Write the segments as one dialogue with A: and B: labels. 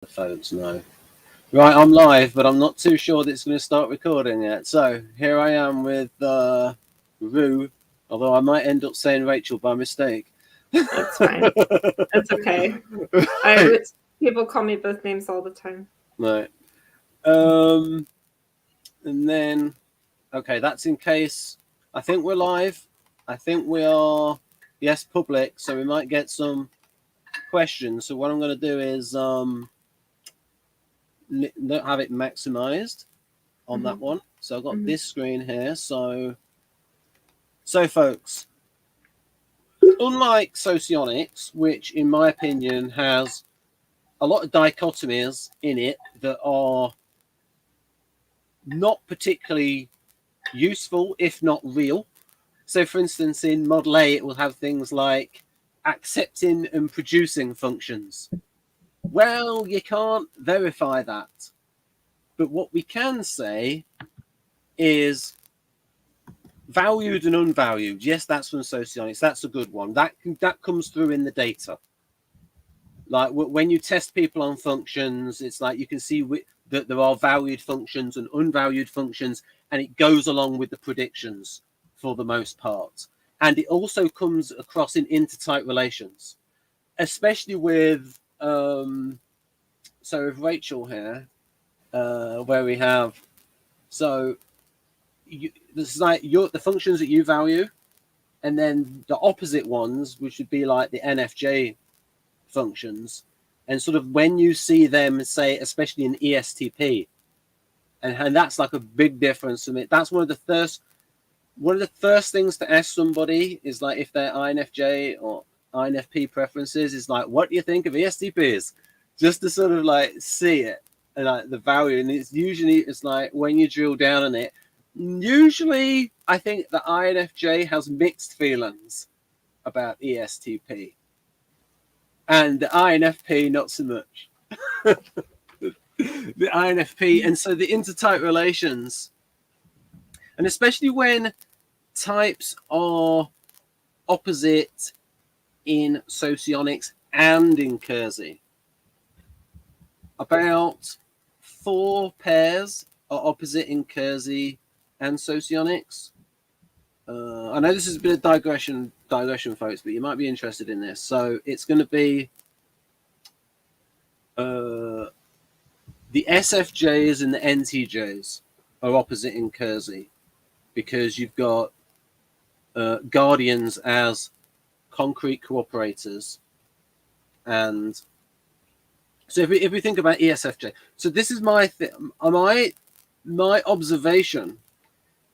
A: The phones know. Right, I'm live, but I'm not too sure that it's going to start recording yet. So here I am with Rue, although I might end up saying Rachel by mistake.
B: That's fine. That's okay.
A: Right.
B: People call me both names all the time.
A: Right. And then, okay, that's in case. I think we're live. I think we are, yes, public. So we might get some questions. So what I'm going to do is not have it maximized on that one. So I've got this screen here. So folks, unlike Socionics, which in my opinion has a lot of dichotomies in it that are not particularly useful, if not real. So for instance, in Model A, it will have things like accepting and producing functions. Well, you can't verify that. But what we can say is valued and unvalued. Yes, that's from Socionics. That's a good one. That comes through in the data. Like when you test people on functions, it's like you can see that there are valued functions and unvalued functions, and it goes along with the predictions for the most part. And it also comes across in intertype relations, especially with so with Rachel here, where we have this is like the functions that you value, and then the opposite ones, which would be like the NFJ functions, and sort of when you see them, say, especially in ESTP, and that's like a big difference to me. That's one of the first things to ask somebody is like if they're INFJ or INFP preferences is like, what do you think of ESTPs? Just to sort of like see it and like the value. And it's like when you drill down on it, usually I think the INFJ has mixed feelings about ESTP. And the INFP, not so much. The INFP, and so the intertype relations, and especially when types are opposite in Socionics and in Kersey. About 4 pairs are opposite in Kersey and Socionics. I know this is a bit of digression, folks, but you might be interested in this. So it's going to be the SFJs and the NTJs are opposite in Kersey because you've got guardians as concrete cooperators. And so if we think about ESFJ, so this is my observation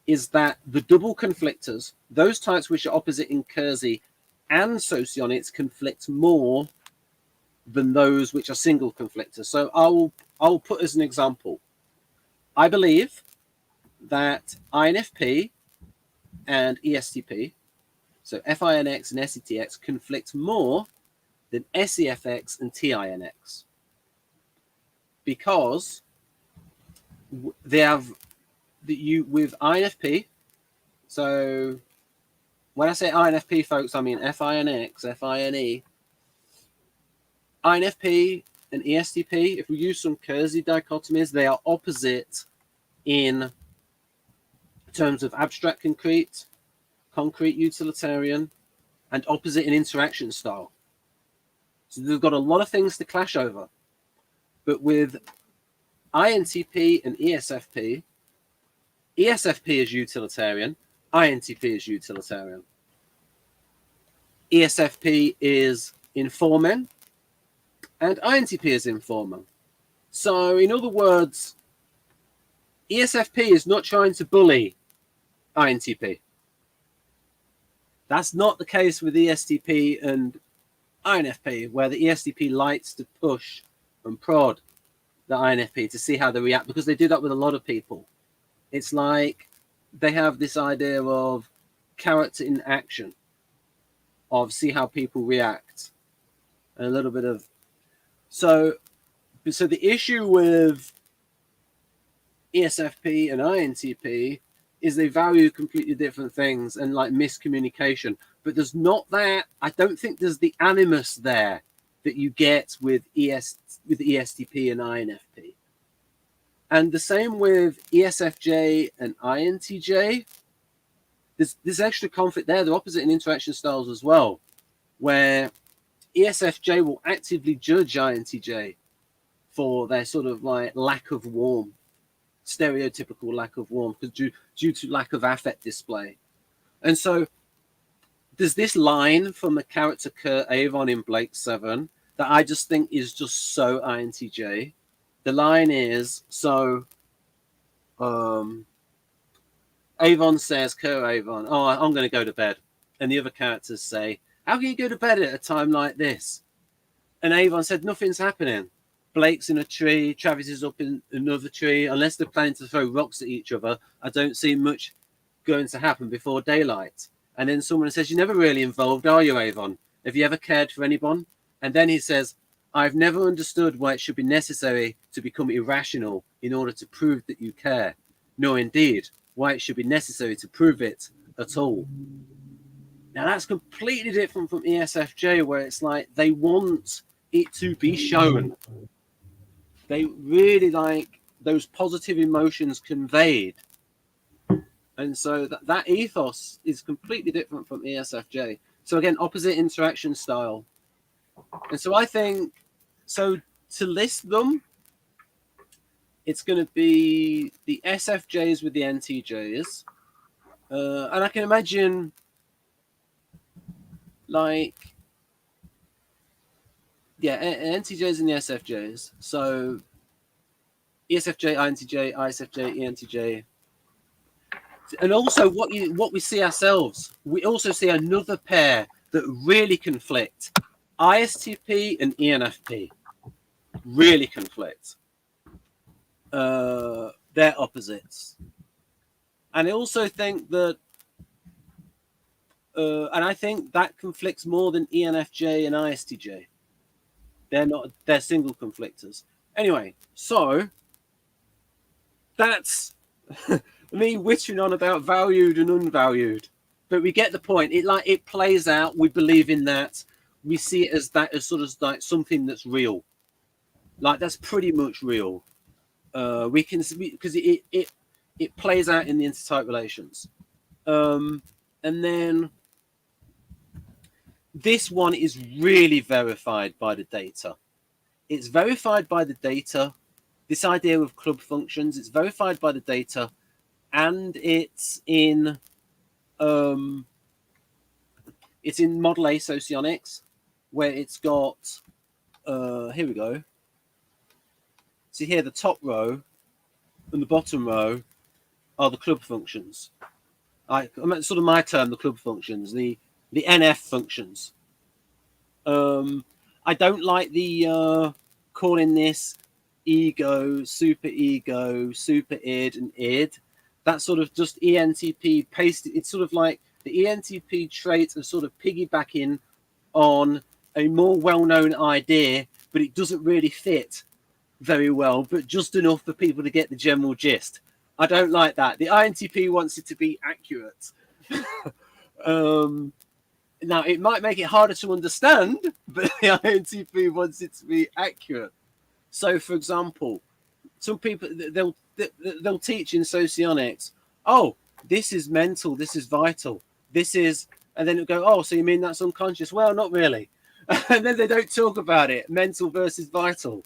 A: is that the double conflictors, those types which are opposite in Kersey and Socionics, conflict more than those which are single conflictors. So I'll put as an example. I believe that INFP and ESTP, so FiNx and SETX, conflict more than SEFX and TiNx because they have with INFP. So when I say INFP, folks, I mean FiNx, FINE. INFP and ESTP, if we use some Kersey dichotomies, they are opposite in terms of abstract concrete utilitarian, and opposite in interaction style. So they've got a lot of things to clash over. But with INTP and ESFP, ESFP is utilitarian, INTP is utilitarian. ESFP is informing, and INTP is informing. So in other words, ESFP is not trying to bully INTP. That's not the case with ESTP and INFP, where the ESTP likes to push and prod the INFP to see how they react, because they do that with a lot of people. It's like they have this idea of character in action, of see how people react, and a little bit of so the issue with ESFP and INTP is they value completely different things and like miscommunication. But there's not that. I don't think there's the animus there that you get with ESTP and INFP. And the same with ESFJ and INTJ. There's extra conflict there. They're opposite in interaction styles as well, where ESFJ will actively judge INTJ for their sort of like lack of warmth, stereotypical lack of warmth, because due to lack of affect display. And so there's this line from a character Kurt Avon in Blake 7 that I just think is just so INTJ. The line is, so Avon says, Kurt Avon, oh, I'm going to go to bed. And the other characters say, how can you go to bed at a time like this? And Avon said, nothing's happening. Blake's in a tree, Travis is up in another tree. Unless they're planning to throw rocks at each other, I don't see much going to happen before daylight. And then someone says, you're never really involved, are you, Avon? Have you ever cared for anyone? And then he says, I've never understood why it should be necessary to become irrational in order to prove that you care. No, indeed, why it should be necessary to prove it at all. Now, that's completely different from ESFJ, where it's like they want it to be shown. They really like those positive emotions conveyed. And so that ethos is completely different from ESFJ. So again, opposite interaction style. And so I think, so to list them, it's going to be the SFJs with the NTJs. And I can imagine, like, yeah, NTJs and the SFJs. So ESFJ, INTJ, ISFJ, ENTJ. And also what we see ourselves, we also see another pair that really conflict. ISTP and ENFP really conflict. They're opposites. And I also think that, and I think that conflicts more than ENFJ and ISTJ. They're single conflictors. Anyway, so that's me whittering on about valued and unvalued, but we get the point. It plays out. We believe in that. We see it as sort of like something that's real. Like that's pretty much real. We can see because it plays out in the intertype relations. And then this one is really verified by the data. It's verified by the data. This idea of club functions, it's verified by the data, and it's in Model A Socionics, where it's got here we go. See here, the top row and the bottom row are the club functions. I mean, sort of my term, the club functions, the NF functions. I don't like the calling this ego, super id, and id. That's sort of just ENTP pasted. It's sort of like the ENTP traits of sort of piggybacking on a more well-known idea, but it doesn't really fit very well, but just enough for people to get the general gist. I don't like that. The INTP wants it to be accurate. Now, it might make it harder to understand, but the INTP wants it to be accurate. So, for example, some people, they'll teach in Socionics, oh, this is mental, this is vital, this is, and then it'll go, oh, so you mean that's unconscious? Well, not really. And then they don't talk about it, mental versus vital.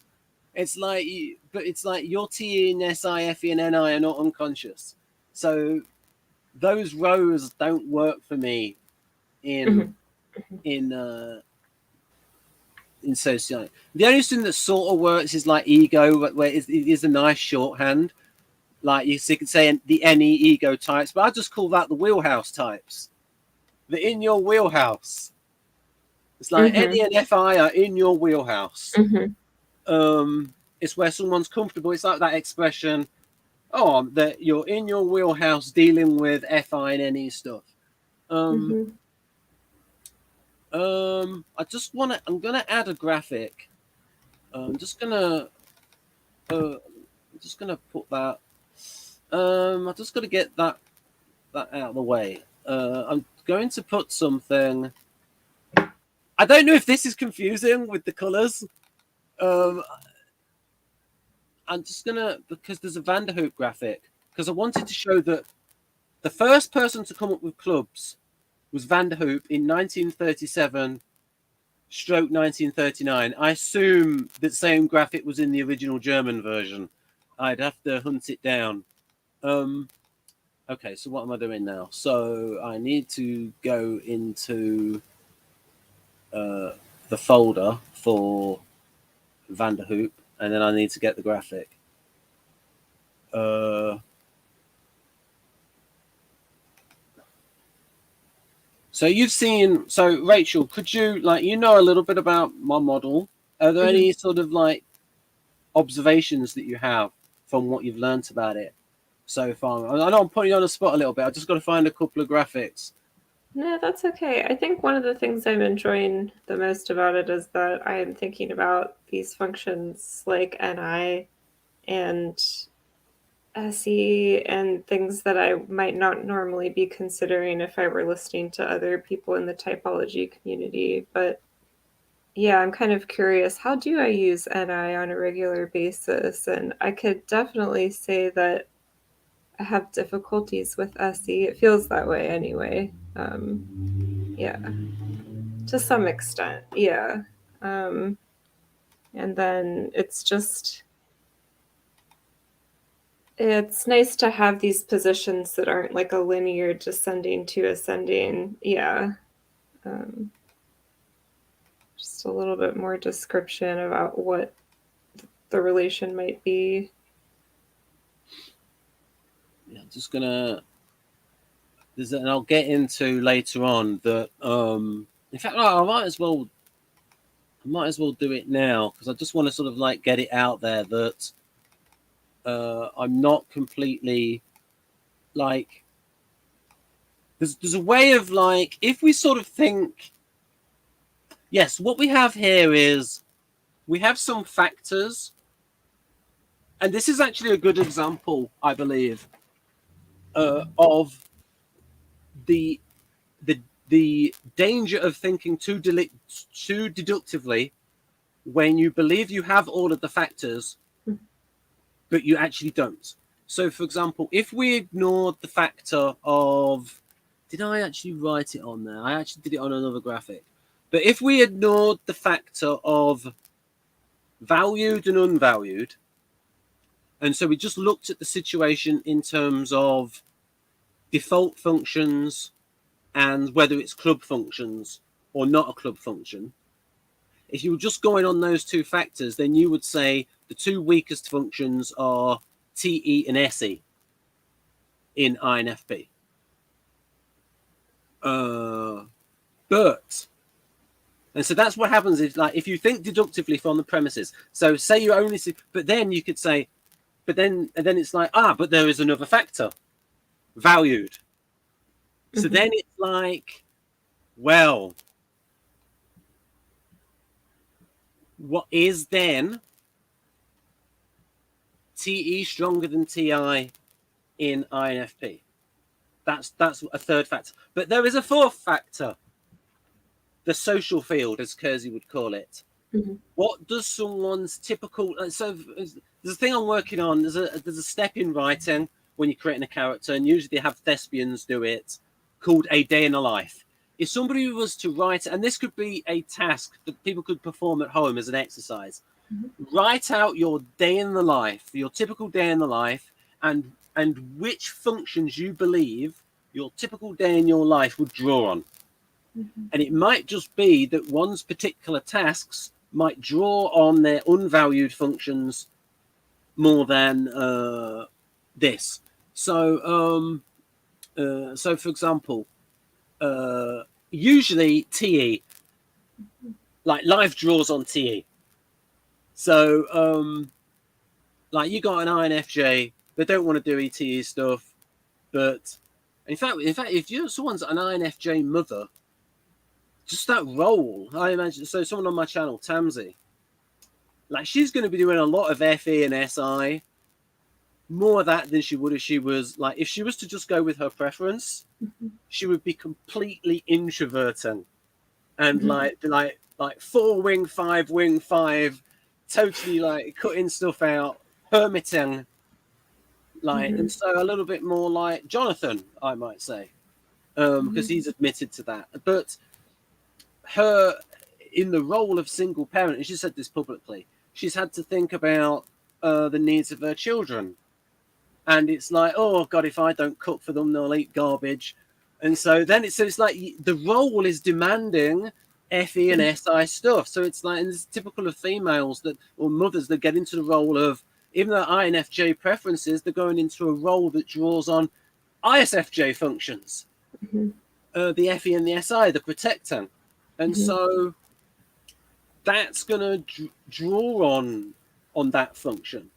A: It's like, but it's like your TiNx, IFE, and NI are not unconscious. So those rows don't work for me in Socionics. The only thing that sort of works is like ego, where it is a nice shorthand. Like you could say the NE ego types, but I just call that the wheelhouse types. The in your wheelhouse. It's like NE and FI are in your wheelhouse. It's where someone's comfortable. It's like that expression, oh, that you're in your wheelhouse dealing with FI and NE stuff. I'm gonna add a graphic. I'm just gonna put that. I'm just gonna get that out of the way. I'm going to put something. I don't know if this is confusing with the colors. I'm just gonna, because there's a Vanderhoop graphic, because I wanted to show that the first person to come up with clubs was Vanderhoop in 1937 stroke 1939. I assume that same graphic was in the original German version. I'd have to hunt it down. Okay, so what am I doing now? So I need to go into the folder for Vanderhoop, and then I need to get the graphic. So you've seen, so Rachel, could you, like, you know a little bit about my model. Are there any sort of like observations that you have from what you've learned about it so far? I know I'm putting you on the spot a little bit. I just got to find a couple of graphics.
B: No, that's okay. I think one of the things I'm enjoying the most about it is that I am thinking about these functions like NI and SE and things that I might not normally be considering if I were listening to other people in the typology community. But yeah, I'm kind of curious, how do I use NI on a regular basis? And I could definitely say that I have difficulties with SE. It feels that way anyway. Yeah, to some extent, yeah. And then it's nice to have these positions that aren't like a linear descending to ascending. Yeah. Just a little bit more description about what the relation might be.
A: Yeah, I'm just gonna. And I'll get into later on that. In fact, I might as well do it now because I just want to sort of like get it out there that I'm not completely like. There's a way of like, if we sort of think, yes, what we have here is we have some factors, and this is actually a good example, I believe, of the danger of thinking too deductively when you believe you have all of the factors, but you actually don't. So, for example, if we ignored the factor of, did I actually write it on there? I actually did it on another graphic. But if we ignored the factor of valued and unvalued, and so we just looked at the situation in terms of default functions and whether it's club functions or not a club function, if you were just going on those two factors, then you would say the two weakest functions are TE and SE in INFP. And so that's what happens is, like, if you think deductively from the premises, so say you only see, but then you could say, but then it's like, but there is another factor, valued. So then it's like, well, what is then TE stronger than TI in INFP? That's a third factor. But there is a fourth factor, the social field, as Kersey would call it. What does someone's typical... So there's a thing I'm working on. There's a step in writing when you're creating a character, and usually they have thespians do it, called a day in a life. If somebody was to write, and this could be a task that people could perform at home as an exercise, write out your day in the life, your typical day in the life, and which functions you believe your typical day in your life would draw on. And it might just be that one's particular tasks might draw on their unvalued functions more than this. So, for example, usually TE, like life draws on TE. So, like you got an INFJ, they don't want to do ETE stuff, but in fact, if someone's an INFJ mother, just that role, I imagine. So someone on my channel, Tamsi, like she's going to be doing a lot of FE and SI, more of that than she would if she was like, if she was to just go with her preference, she would be completely introverting and like 4 wing 5 wing 5, totally like cutting stuff out, hermiting, like, and so a little bit more like Jonathan, I might say, because he's admitted to that. But her, in the role of single parent, and she said this publicly, she's had to think about the needs of her children. And it's like, oh God, if I don't cook for them, they'll eat garbage. And so then it's like the role is demanding FE and SI stuff. So it's like, and it's typical of females that, or mothers that get into the role of, even though INFJ preferences, they're going into a role that draws on ISFJ functions, the FE and the SI, the protector. And so that's going to draw on that function.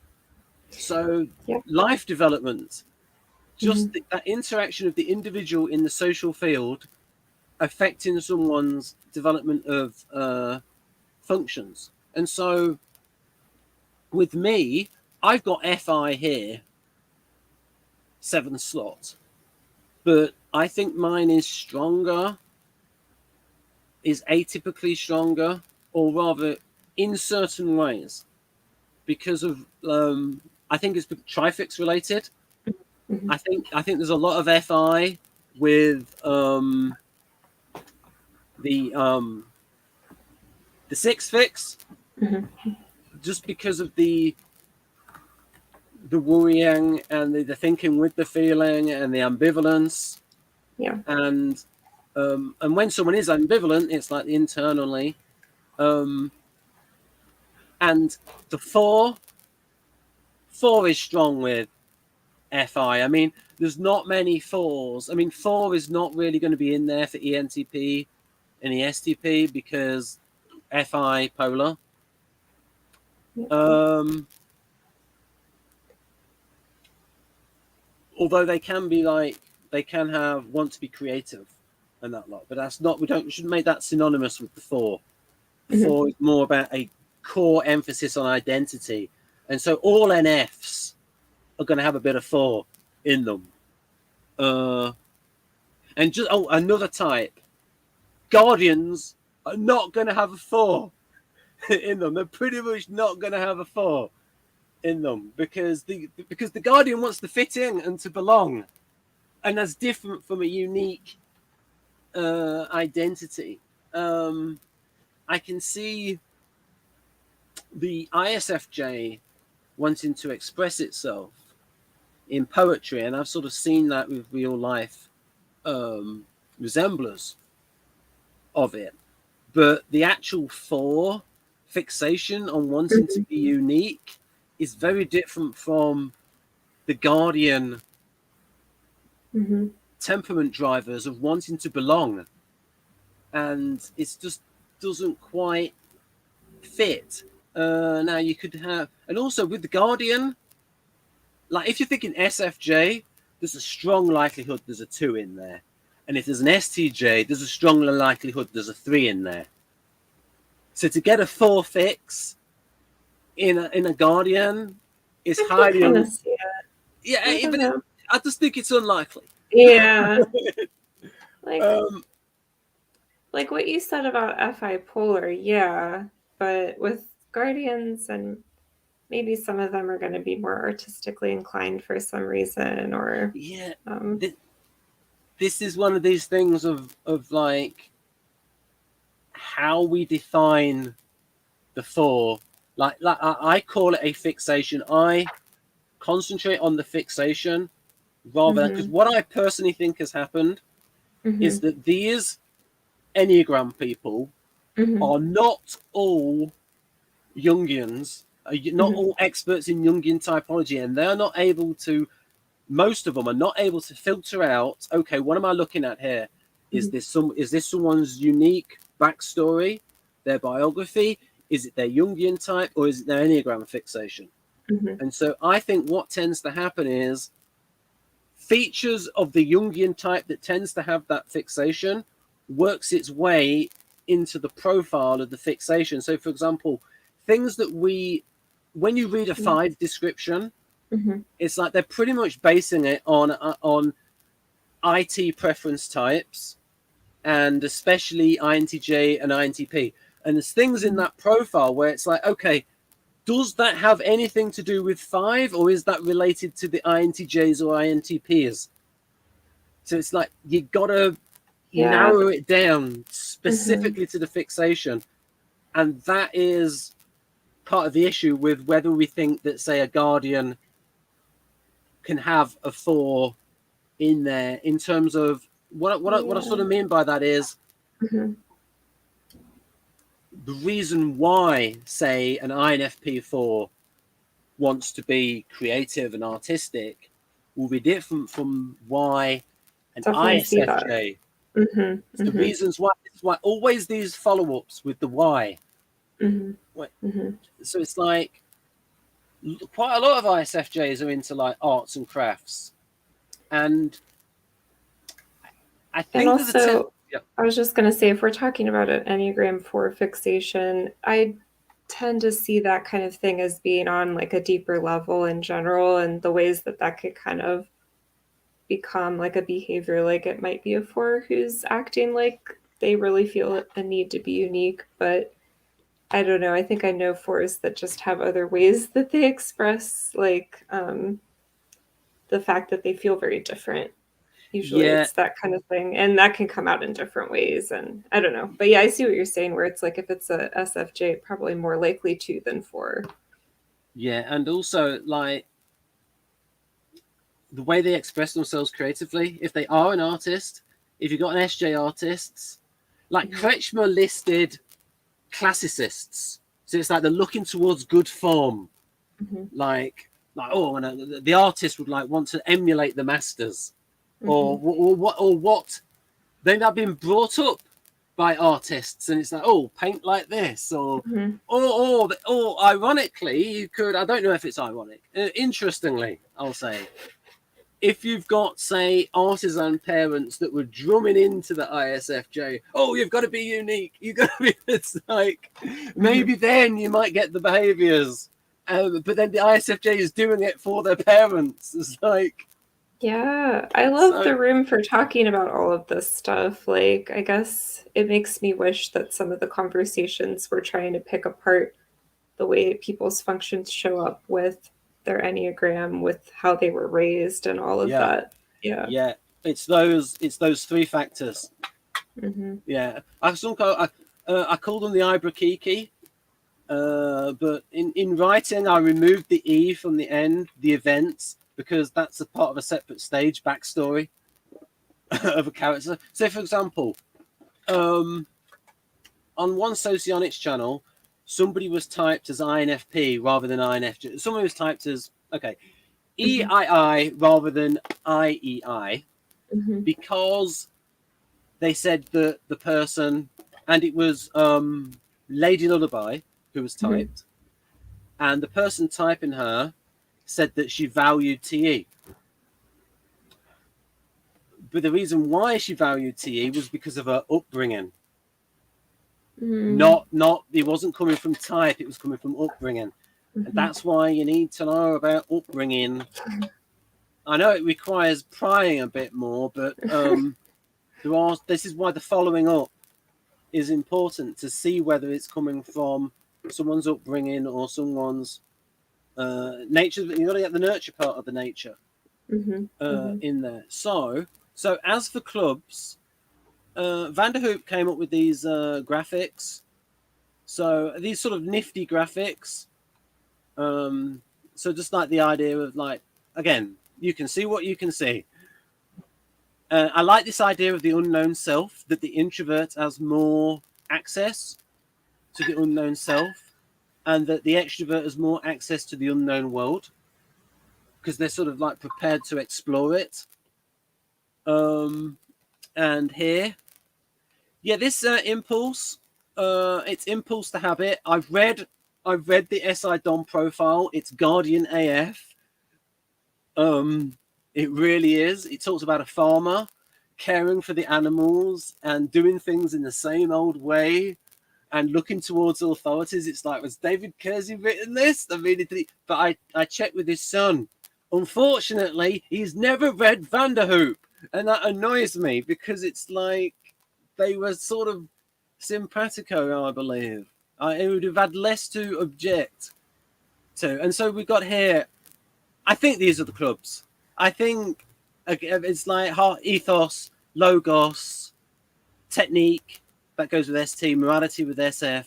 A: So life development, just that interaction of the individual in the social field affecting someone's development of functions. And so with me, I've got FI here, 7 slots, but I think mine is stronger, is atypically stronger, or rather in certain ways, because of I think it's Trifix related. I think there's a lot of FI with the 6 fix, just because of the worrying and the thinking with the feeling and the ambivalence. And when someone is ambivalent, it's like internally. And the 4 is strong with FI. I mean, there's not many 4s. I mean, 4 is not really going to be in there for ENTP and ESTP because FI polar. Although they can be like, they can want to be creative and that lot, but that's not, we shouldn't make that synonymous with the 4. The 4 is more about a core emphasis on identity. And so all NFs are going to have a bit of 4 in them. And just, another type, Guardians are not going to have a 4 in them. They're pretty much not going to have a 4 in them because the Guardian wants to fit in and to belong, and that's different from a unique identity. I can see the ISFJ wanting to express itself in poetry, and I've sort of seen that with real life resemblers of it. But the actual 4 fixation on wanting to be unique is very different from the Guardian temperament drivers of wanting to belong. And it just doesn't quite fit. Now you could have, and also with the Guardian, like if you're thinking SFJ, there's a strong likelihood there's a 2 in there. And if there's an STJ, there's a strong likelihood there's a 3 in there. So to get a 4 fix in a Guardian is highly I just think it's unlikely.
B: Like what you said about FI polar, but with Guardians, and maybe some of them are going to be more artistically inclined for some reason, or
A: this is one of these things of like how we define the 4. Like I call it a fixation. I concentrate on the fixation rather than, because what I personally think has happened is that these Enneagram people are not all Jungians, not all experts in Jungian typology, and they're not able to, most of them are not able to filter out, okay, what am I looking at here? Is this someone's unique backstory, their biography? Is it their Jungian type, or is it their Enneagram fixation? And so I think what tends to happen is features of the Jungian type that tends to have that fixation works its way into the profile of the fixation. So, for example, things that when you read a 5 description, it's like they're pretty much basing it on IT preference types and especially INTJ and INTP. And there's things in that profile where it's like, okay, does that have anything to do with 5, or is that related to the INTJs or INTPs? So it's like you gotta narrow it down specifically to the fixation, and that is part of the issue with whether we think that, say, a guardian can have a 4 in there. In terms of what I sort of mean by that is the reason why, say, an INFP 4 wants to be creative and artistic will be different from why an ISFJ. The reasons why. It's why always these follow-ups with the why. So it's like quite a lot of ISFJs are into like arts and crafts, and I think.
B: And also, I was just going to say, if we're talking about an Enneagram 4 fixation, I tend to see that kind of thing as being on like a deeper level in general, and the ways that that could kind of become like a behavior. Like it might be a 4 who's acting like they really feel a need to be unique, but I don't know. I think I know 4s that just have other ways that they express like the fact that they feel very different. Usually it's that kind of thing, and that can come out in different ways, and I don't know. But yeah, I see what you're saying, where it's like if it's a SFJ, probably more likely to than 4.
A: Yeah, and also like the way they express themselves creatively. If they are an artist, if you've got an SJ artists, like Kretschmer listed classicists, so it's like they're looking towards good form, like oh, and the artist would like want to emulate the masters, or what they've not been brought up by artists, and it's like, oh, paint like this, or ironically, you could, I don't know if it's ironic, interestingly, I'll say, if you've got, say, artisan parents that were drumming into the ISFJ, oh, you've got to be unique, you've got to be, it's like, maybe then you might get the behaviors, but then the ISFJ is doing it for their parents. It's like,
B: yeah, I love the room for talking about all of this stuff. Like, I guess it makes me wish that some of the conversations we're trying to pick apart the way people's functions show up with their Enneagram, with how they were raised and all of that.
A: Yeah, it's those 3 factors. Yeah, I called them the Ibrakiki, but in writing I removed the E from the end, the events, because that's a part of a separate stage backstory of a character. So, for example, on one Socionics channel, somebody was typed as INFP rather than INFJ. Someone was typed as EII rather than IEI, because they said that the person, and it was Lady Lullaby who was typed, and the person typing her said that she valued TE. But the reason why she valued TE was because of her upbringing. Not it wasn't coming from type, it was coming from upbringing. And that's why you need to know about upbringing. I know it requires prying a bit more, but this is why the following up is important, to see whether it's coming from someone's upbringing or someone's nature. You got to get the nurture part of the nature in there. So as for clubs, Vanderhoop came up with these graphics. So these sort of nifty graphics. So just like the idea of, like, again, you can see what you can see. I like this idea of the unknown self, that the introvert has more access to the unknown self, and that the extrovert has more access to the unknown world, because they're sort of like prepared to explore it. And here, this impulse, it's impulse to habit. I've read the SI Dom profile. It's Guardian AF. It really is. It talks about a farmer caring for the animals and doing things in the same old way and looking towards authorities. It's like, was David Kersey written this? I mean, but I checked with his son. Unfortunately, he's never read Vanderhoop, and that annoys me, because it's like, they were sort of simpatico, I believe. It would have had less to object to. And so we've got here, I think these are the clubs. I think it's like heart, ethos, logos, technique, that goes with ST, morality with SF.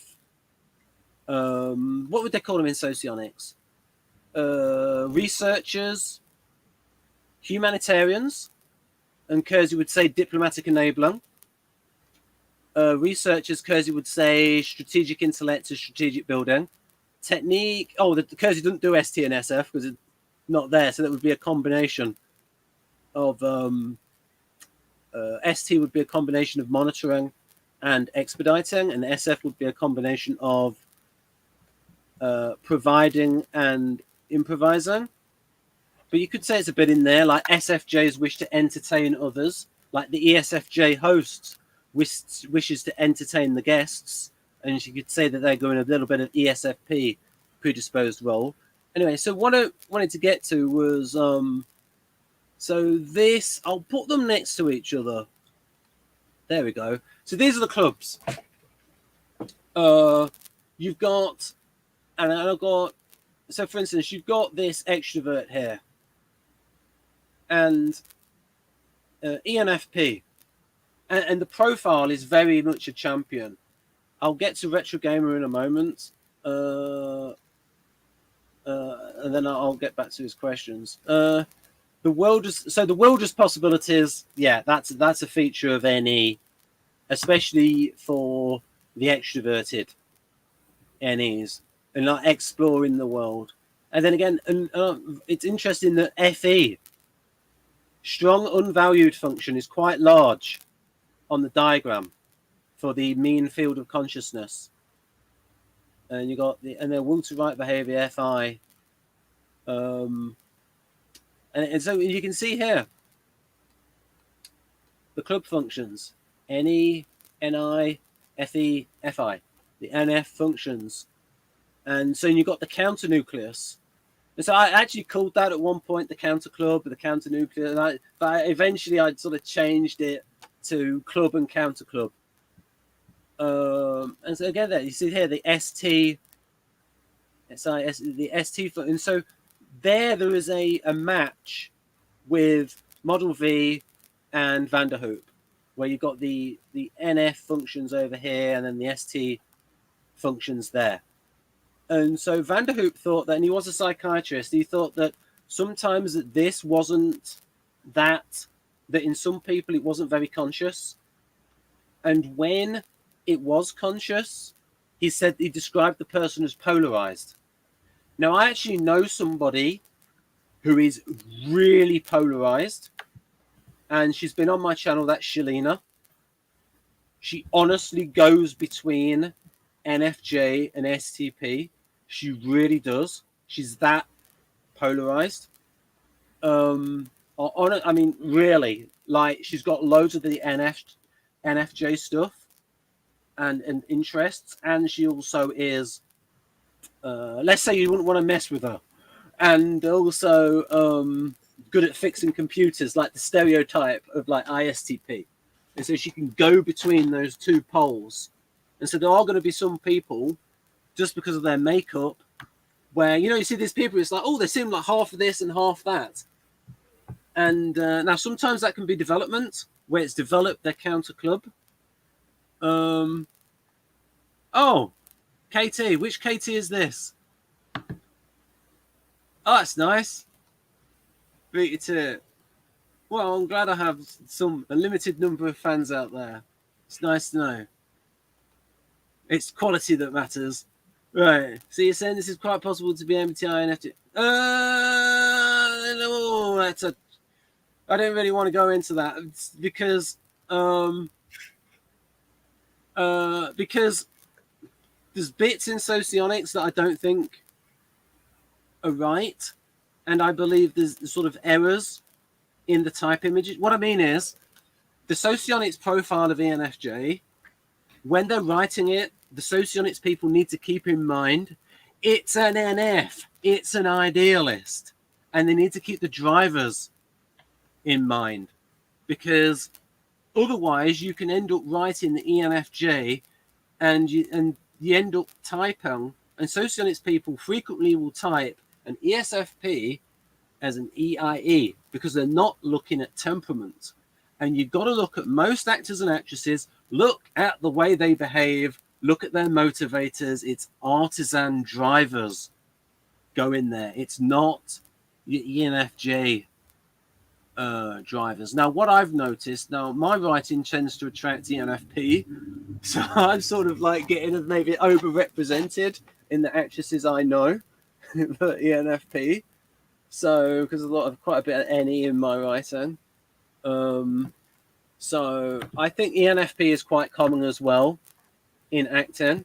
A: What would they call them in socionics? Researchers, humanitarians, and Kersey would say diplomatic enabler. Researchers, Kersey would say strategic intellect to strategic building. Technique, the Kersey doesn't do ST and SF because it's not there, so that would be a combination of ST would be a combination of monitoring and expediting, and SF would be a combination of providing and improvising. But you could say it's a bit in there, like SFJ's wish to entertain others, like the ESFJ host wishes to entertain the guests, and you could say that they're going a little bit of ESFP predisposed role. Anyway, so what I wanted to get to was so this, I'll put them next to each other. There we go. So these are the clubs. You've got, and I've got, so for instance, you've got this extrovert here, and ENFP, and the profile is very much a champion. I'll get to Retro Gamer in a moment, and then I'll get back to his questions. The wildest possibilities. Yeah, that's a feature of NE, especially for the extroverted NEs, and like exploring the world. And then again, it's interesting that FE, strong unvalued function, is quite large on the diagram for the mean field of consciousness. And you got the will to right behavior, FI. And so you can see here the club functions: NE, NI, FE, FI, the NF functions. And so you've got the counter nucleus. And so I actually called that at one point the counter club or the counter nucleus. But eventually I sort of changed it to club and counter club. And so again, there you see here the ST, the ST, and so there is a match with Model V and Vanderhoop, where you've got the NF functions over here and then the ST functions there. And so Vanderhoop thought that, and he was a psychiatrist, he thought that sometimes that this wasn't that in some people it wasn't very conscious. And when it was conscious, he said he described the person as polarized. Now, I actually know somebody who is really polarized, and she's been on my channel. That's Shalina. She honestly goes between NFJ and STP. She really does. She's that polarized. I mean, really, like she's got loads of the NFJ stuff and interests, and she also is. Let's say you wouldn't want to mess with her, and also good at fixing computers, like the stereotype of like ISTP. And so she can go between those two poles. And so there are going to be some people, just because of their makeup, where, you see these people, it's like, oh, they seem like half of this and half that. And now sometimes that can be development, where it's developed their counter club. Oh, KT, which KT is this? Oh, that's nice. Beat you to it. Well, I'm glad I have a limited number of fans out there. It's nice to know. It's quality that matters. Right. So you're saying this is quite possible to be MBTI and FT? I don't really want to go into that because there's bits in Socionics that I don't think are right, and I believe there's sort of errors in the type images. What I mean is, the Socionics profile of ENFJ, when they're writing it, the Socionics people need to keep in mind it's an NF, it's an idealist, and they need to keep the drivers in mind, because Otherwise, you can end up writing the ENFJ, and you end up typing. And Socionics people frequently will type an ESFP as an EIE because they're not looking at temperament. And you've got to look at most actors and actresses, look at the way they behave, look at their motivators. It's artisan drivers go in there. It's not your ENFJ drivers. Now, what I've noticed, now my writing tends to attract ENFP, so I'm sort of like getting maybe overrepresented in the actresses I know for ENFP. So, because quite a bit of NE in my writing. So I think ENFP is quite common as well in acting,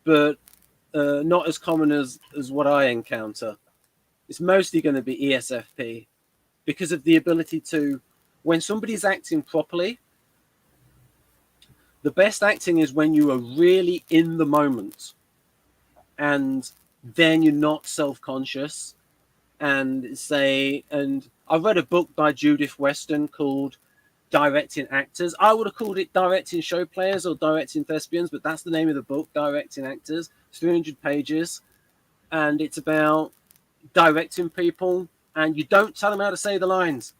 A: but not as common as what I encounter. It's mostly going to be ESFP because of the ability to, when somebody's acting properly, the best acting is when you are really in the moment and then you're not self-conscious. And I read a book by Judith Weston called Directing Actors. I would have called it Directing Show Players or Directing Thespians, but that's the name of the book, Directing Actors. It's 300 pages, and it's about directing people, and you don't tell them how to say the lines.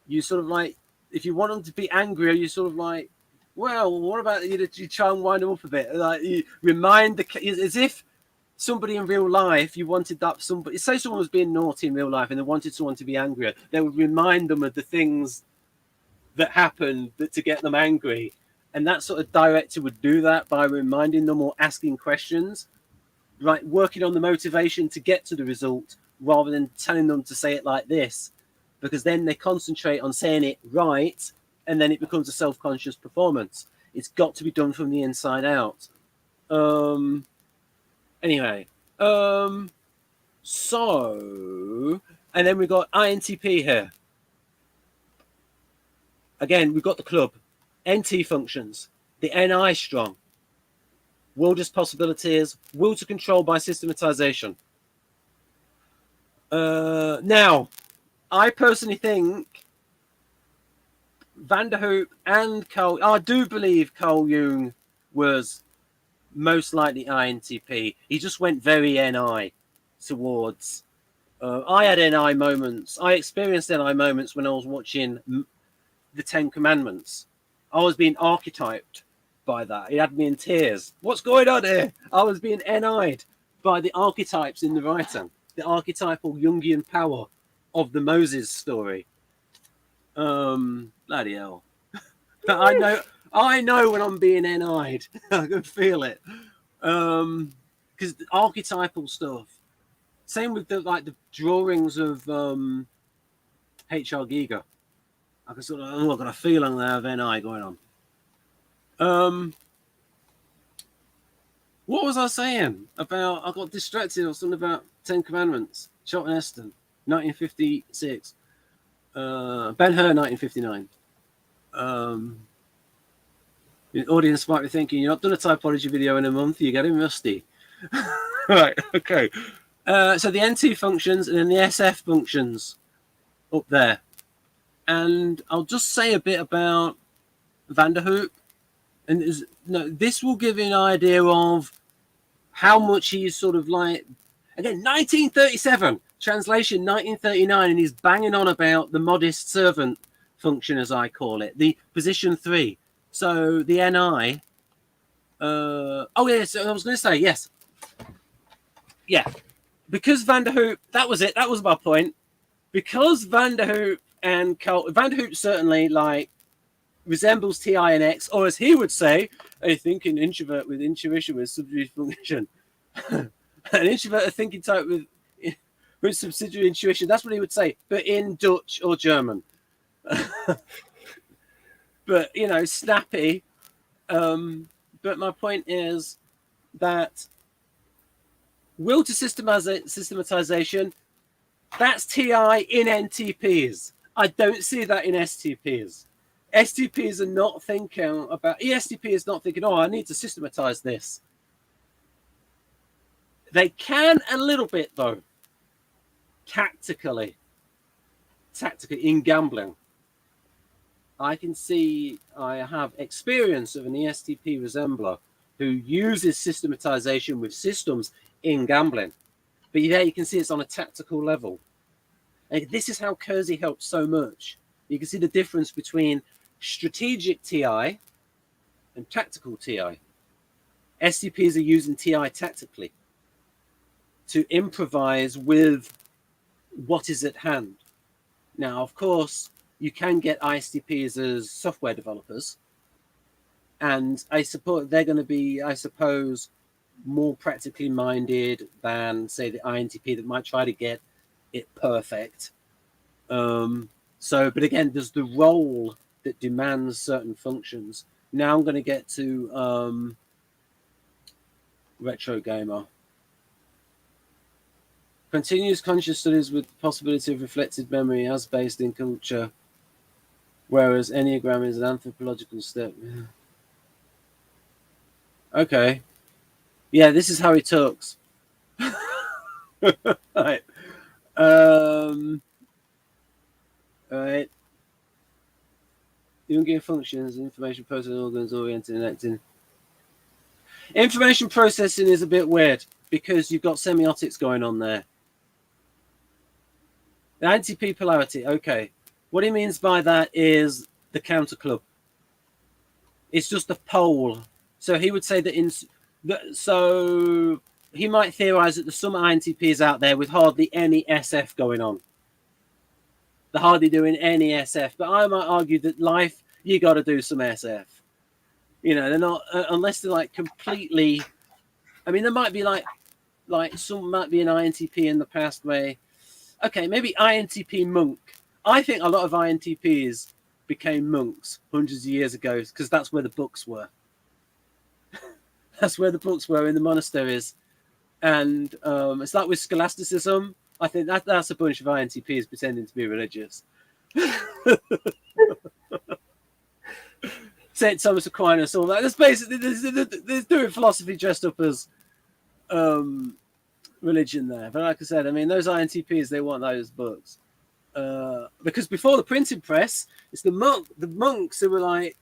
A: You sort of like, if you want them to be angrier, you sort of like, well, what about you try and wind them up a bit? Like you remind as if somebody in real life, you wanted that somebody, say someone was being naughty in real life and they wanted someone to be angrier, they would remind them of the things that happened to get them angry. And that sort of director would do that by reminding them or asking questions, right? Working on the motivation to get to the result rather than telling them to say it like this, because then they concentrate on saying it right and then it becomes a self-conscious performance. It's got to be done from the inside out. Anyway, so, and then we've got INTP here. Again, we've got the club. NT functions. The NI strong. World as possibilities. Will to control by systematization. Now, I personally think Van der Hoop and Carl, I do believe Carl Jung was most likely INTP. He just went very NI towards. I had NI moments. I experienced NI moments when I was watching the Ten Commandments. I was being archetyped by that. It had me in tears. What's going on here? I was being NI'd by the archetypes in the writing, the archetypal Jungian power of the Moses story. Bloody hell. I know when I'm being NI'd. I can feel it. Because the archetypal stuff. Same with the drawings of H.R. Giger. I can sort of, I've got a feeling there of NI going on. What was I saying about? I got distracted or something about Ten Commandments. Charlton Heston, 1956. Ben-Hur, 1959. The audience might be thinking, you've not done a typology video in a month, you're getting rusty. Right, okay. So the NT functions and then the SF functions up there. And I'll just say a bit about Van der Hoop. And this will give you an idea of how much he's sort of like, again, 1937, translation 1939, and he's banging on about the modest servant function, as I call it, the position 3. So the NI, oh yes, I was going to say, yes. Yeah, because Van der Hoop, that was it, that was my point. Because Van der Hoop and Van der Hoop certainly like resembles TiNx, or as he would say, a thinking introvert with intuition with subsidiary function. An introvert, a thinking type with subsidiary intuition. That's what he would say, but in Dutch or German. But, you know, snappy. But my point is that will to systematization, that's TI in NTPs. I don't see that in STPs. STPs are not thinking about, ESTP is not thinking, oh, I need to systematize this. They can a little bit, though, tactically in gambling. I can see I have experience of an ESTP resembler who uses systematization with systems in gambling. But there you can see it's on a tactical level. And this is how Kersey helps so much. You can see the difference between strategic TI and tactical TI. STPs are using TI tactically to improvise with what is at hand. Now, of course, you can get ISTPs as software developers, and I suppose they're going to be, I suppose, more practically minded than, say, the INTP that might try to get it perfect. But again, there's the role that demands certain functions. Now I'm going to get to retro gamer. Continuous conscious studies with the possibility of reflected memory as based in culture, whereas Enneagram is an anthropological step. Okay. Yeah, this is how he talks. Right. Right. Jungian functions, information processing organs oriented and acting. Information processing is a bit weird because you've got semiotics going on there. The INTP polarity, okay. What he means by that is the counter club. It's just a pole. So he would say that so he might theorize that there's some INTPs out there with hardly any SF going on. They're hardly doing any SF. But I might argue that life, you got to do some SF. You know, they're not, unless they're like completely, I mean, there might be like some might be an INTP in the past where, okay, maybe INTP monk. I think a lot of INTPs became monks hundreds of years ago because that's where the books were. That's where the books were, in the monasteries. And it's like with scholasticism. I think that's a bunch of INTPs pretending to be religious. St. Thomas Aquinas, all that. That's basically, they're doing philosophy dressed up as religion there. But like I said, I mean, those INTPs, they want those books. Because before the printing press, it's the monks who were like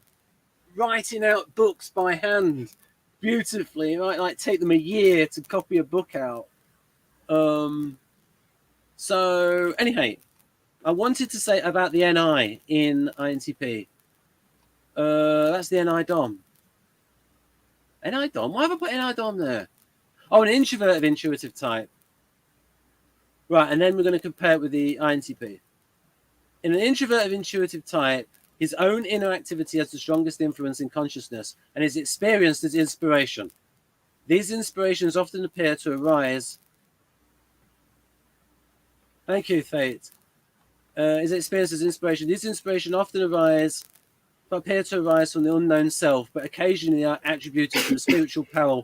A: writing out books by hand beautifully. It might like take them a year to copy a book out. So anyhow, I wanted to say about the NI in INTP. That's the NI DOM. NI DOM? Why have I put NI DOM there? Oh, an introverted intuitive type. Right, and then we're going to compare it with the INTP. In an introverted intuitive type, his own inner activity has the strongest influence in consciousness and is experienced as inspiration. These inspirations often appear to arise. Thank you, Fate. Is experienced as inspiration. These inspirations often appear to arise from the unknown self, but occasionally are attributed to a spiritual power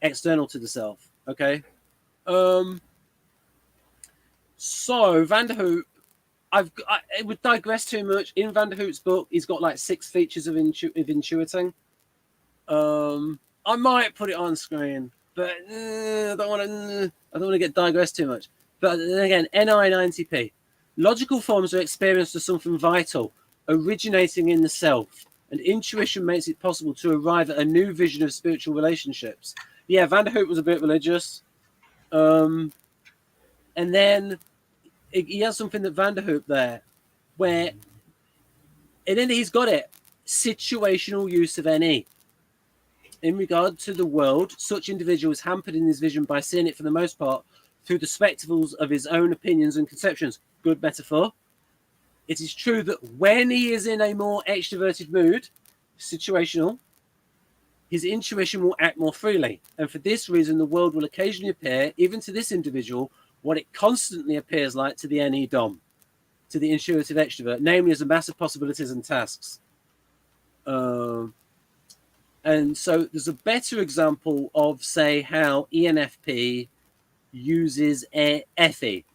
A: external to the self. Okay. So Van der Hoop, it would digress too much. In Van der Hoop's book, he's got like 6 features of intuiting. I might put it on screen, but I don't want to get digressed too much. But then again, NI and INTP. Logical forms are experienced as something vital, originating in the self, and intuition makes it possible to arrive at a new vision of spiritual relationships. Yeah, Van der Hoop was a bit religious. And then he has something that Van der Hoop there, where, and then he's got it, situational use of NE. In regard to the world, such individual is hampered in his vision by seeing it for the most part through the spectacles of his own opinions and conceptions. Good metaphor. It is true that when he is in a more extroverted mood, situational, his intuition will act more freely. And for this reason, the world will occasionally appear, even to this individual, what it constantly appears like to the NE DOM, to the intuitive extrovert, namely as a mass of possibilities and tasks. And so there's a better example of, say, how ENFP uses FE.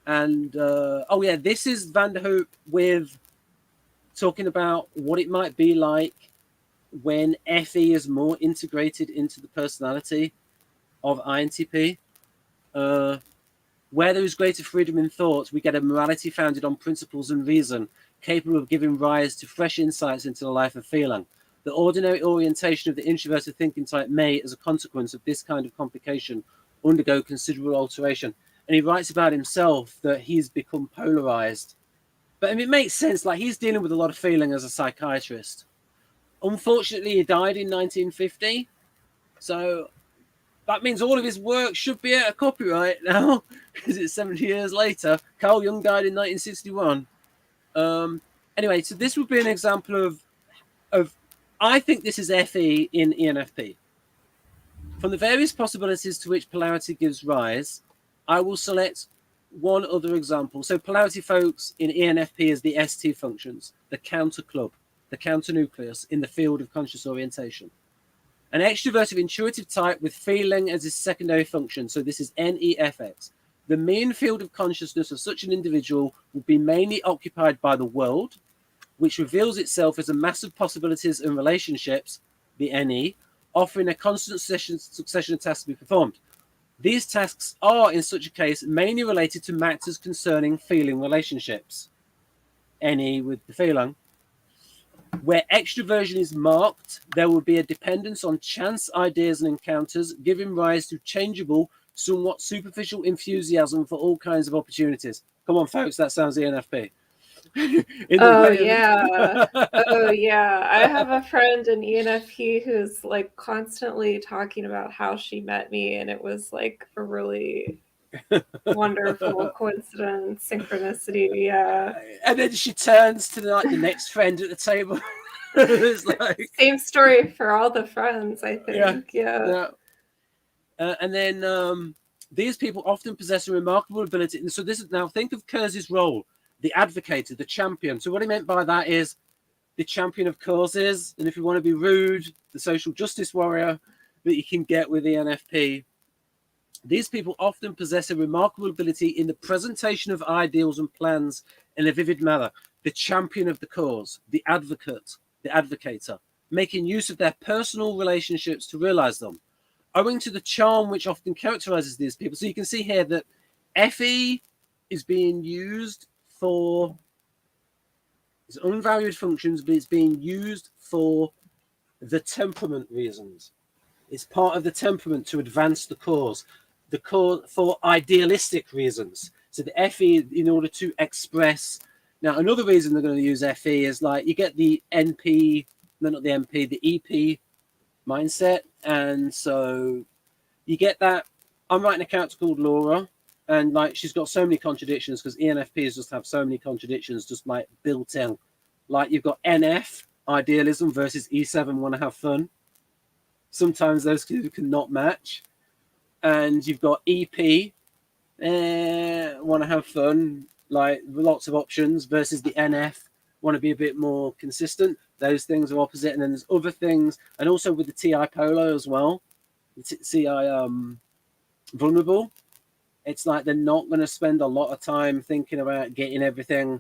A: And, oh yeah, this is Van der Hoop with talking about what it might be like when FE is more integrated into the personality of INTP. Where there is greater freedom in thought, we get a morality founded on principles and reason, capable of giving rise to fresh insights into the life of feeling. The ordinary orientation of the introverted thinking type may, as a consequence of this kind of complication, undergo considerable alteration. And he writes about himself that he's become polarized. But I mean, it makes sense. Like, he's dealing with a lot of feeling as a psychiatrist. Unfortunately, he died in 1950. So that means all of his work should be out of copyright now, because it's 70 years later. Carl Jung died in 1961. Anyway, so this would be an example of I think this is FE in ENFP. From the various possibilities to which polarity gives rise, I will select one other example. So polarity, folks, in ENFP is the ST functions, the counter club, the counter nucleus in the field of conscious orientation. An extroverted intuitive type with feeling as its secondary function. So this is NEFX. The mean field of consciousness of such an individual will be mainly occupied by the world, which reveals itself as a mass of possibilities and relationships, the NE, offering a constant succession of tasks to be performed. These tasks are, in such a case, mainly related to matters concerning feeling relationships, NE with the feeling. Where extroversion is marked, there will be a dependence on chance ideas and encounters, giving rise to changeable, somewhat superficial enthusiasm for all kinds of opportunities. Come on, folks, that sounds ENFP.
B: Oh yeah. Oh yeah. I have a friend in ENFP who's like constantly talking about how she met me, and it was like a really wonderful coincidence, synchronicity. Yeah.
A: And then she turns to the next friend at the table. It's like
B: Same story for all the friends, I think. Yeah.
A: And then these people often possess a remarkable ability. And so this is, now think of Kurz's role, the advocator, the champion. So what he meant by that is the champion of causes. And if you want to be rude, the social justice warrior that you can get with the NFP. These people often possess a remarkable ability in the presentation of ideals and plans in a vivid manner. The champion of the cause, the advocate, the advocator, making use of their personal relationships to realize them. Owing to the charm which often characterizes these people. So you can see here that FE is being used for its unvalued functions, but it's being used for the temperament reasons. It's part of the temperament to advance the cause for idealistic reasons. So the FE, in order to express. Now, another reason they're going to use FE is like you get the NP, no, not the MP, the EP mindset. And so you get that. I'm writing a character called Laura, and like she's got so many contradictions because ENFPs just have so many contradictions just like built in. Like you've got NF, idealism, versus E7, want to have fun. Sometimes those two cannot match. And you've got EP, want to have fun, like lots of options, versus the NF, want to be a bit more consistent. Those things are opposite. And then there's other things, and also with the TI Polo as well, the TI vulnerable. It's like they're not going to spend a lot of time thinking about getting everything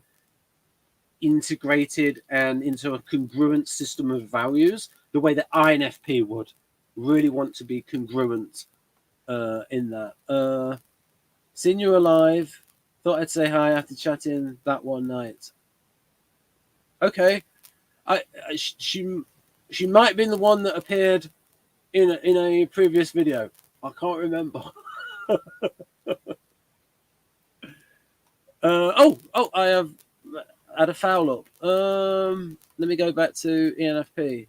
A: integrated and into a congruent system of values the way that INFP would really want to be congruent in that. Seen you alive. Thought I'd say hi after chatting that one night. Okay, she might have bon the one that appeared in a previous video. I can't remember. I have had a foul up. Let me go back to ENFP.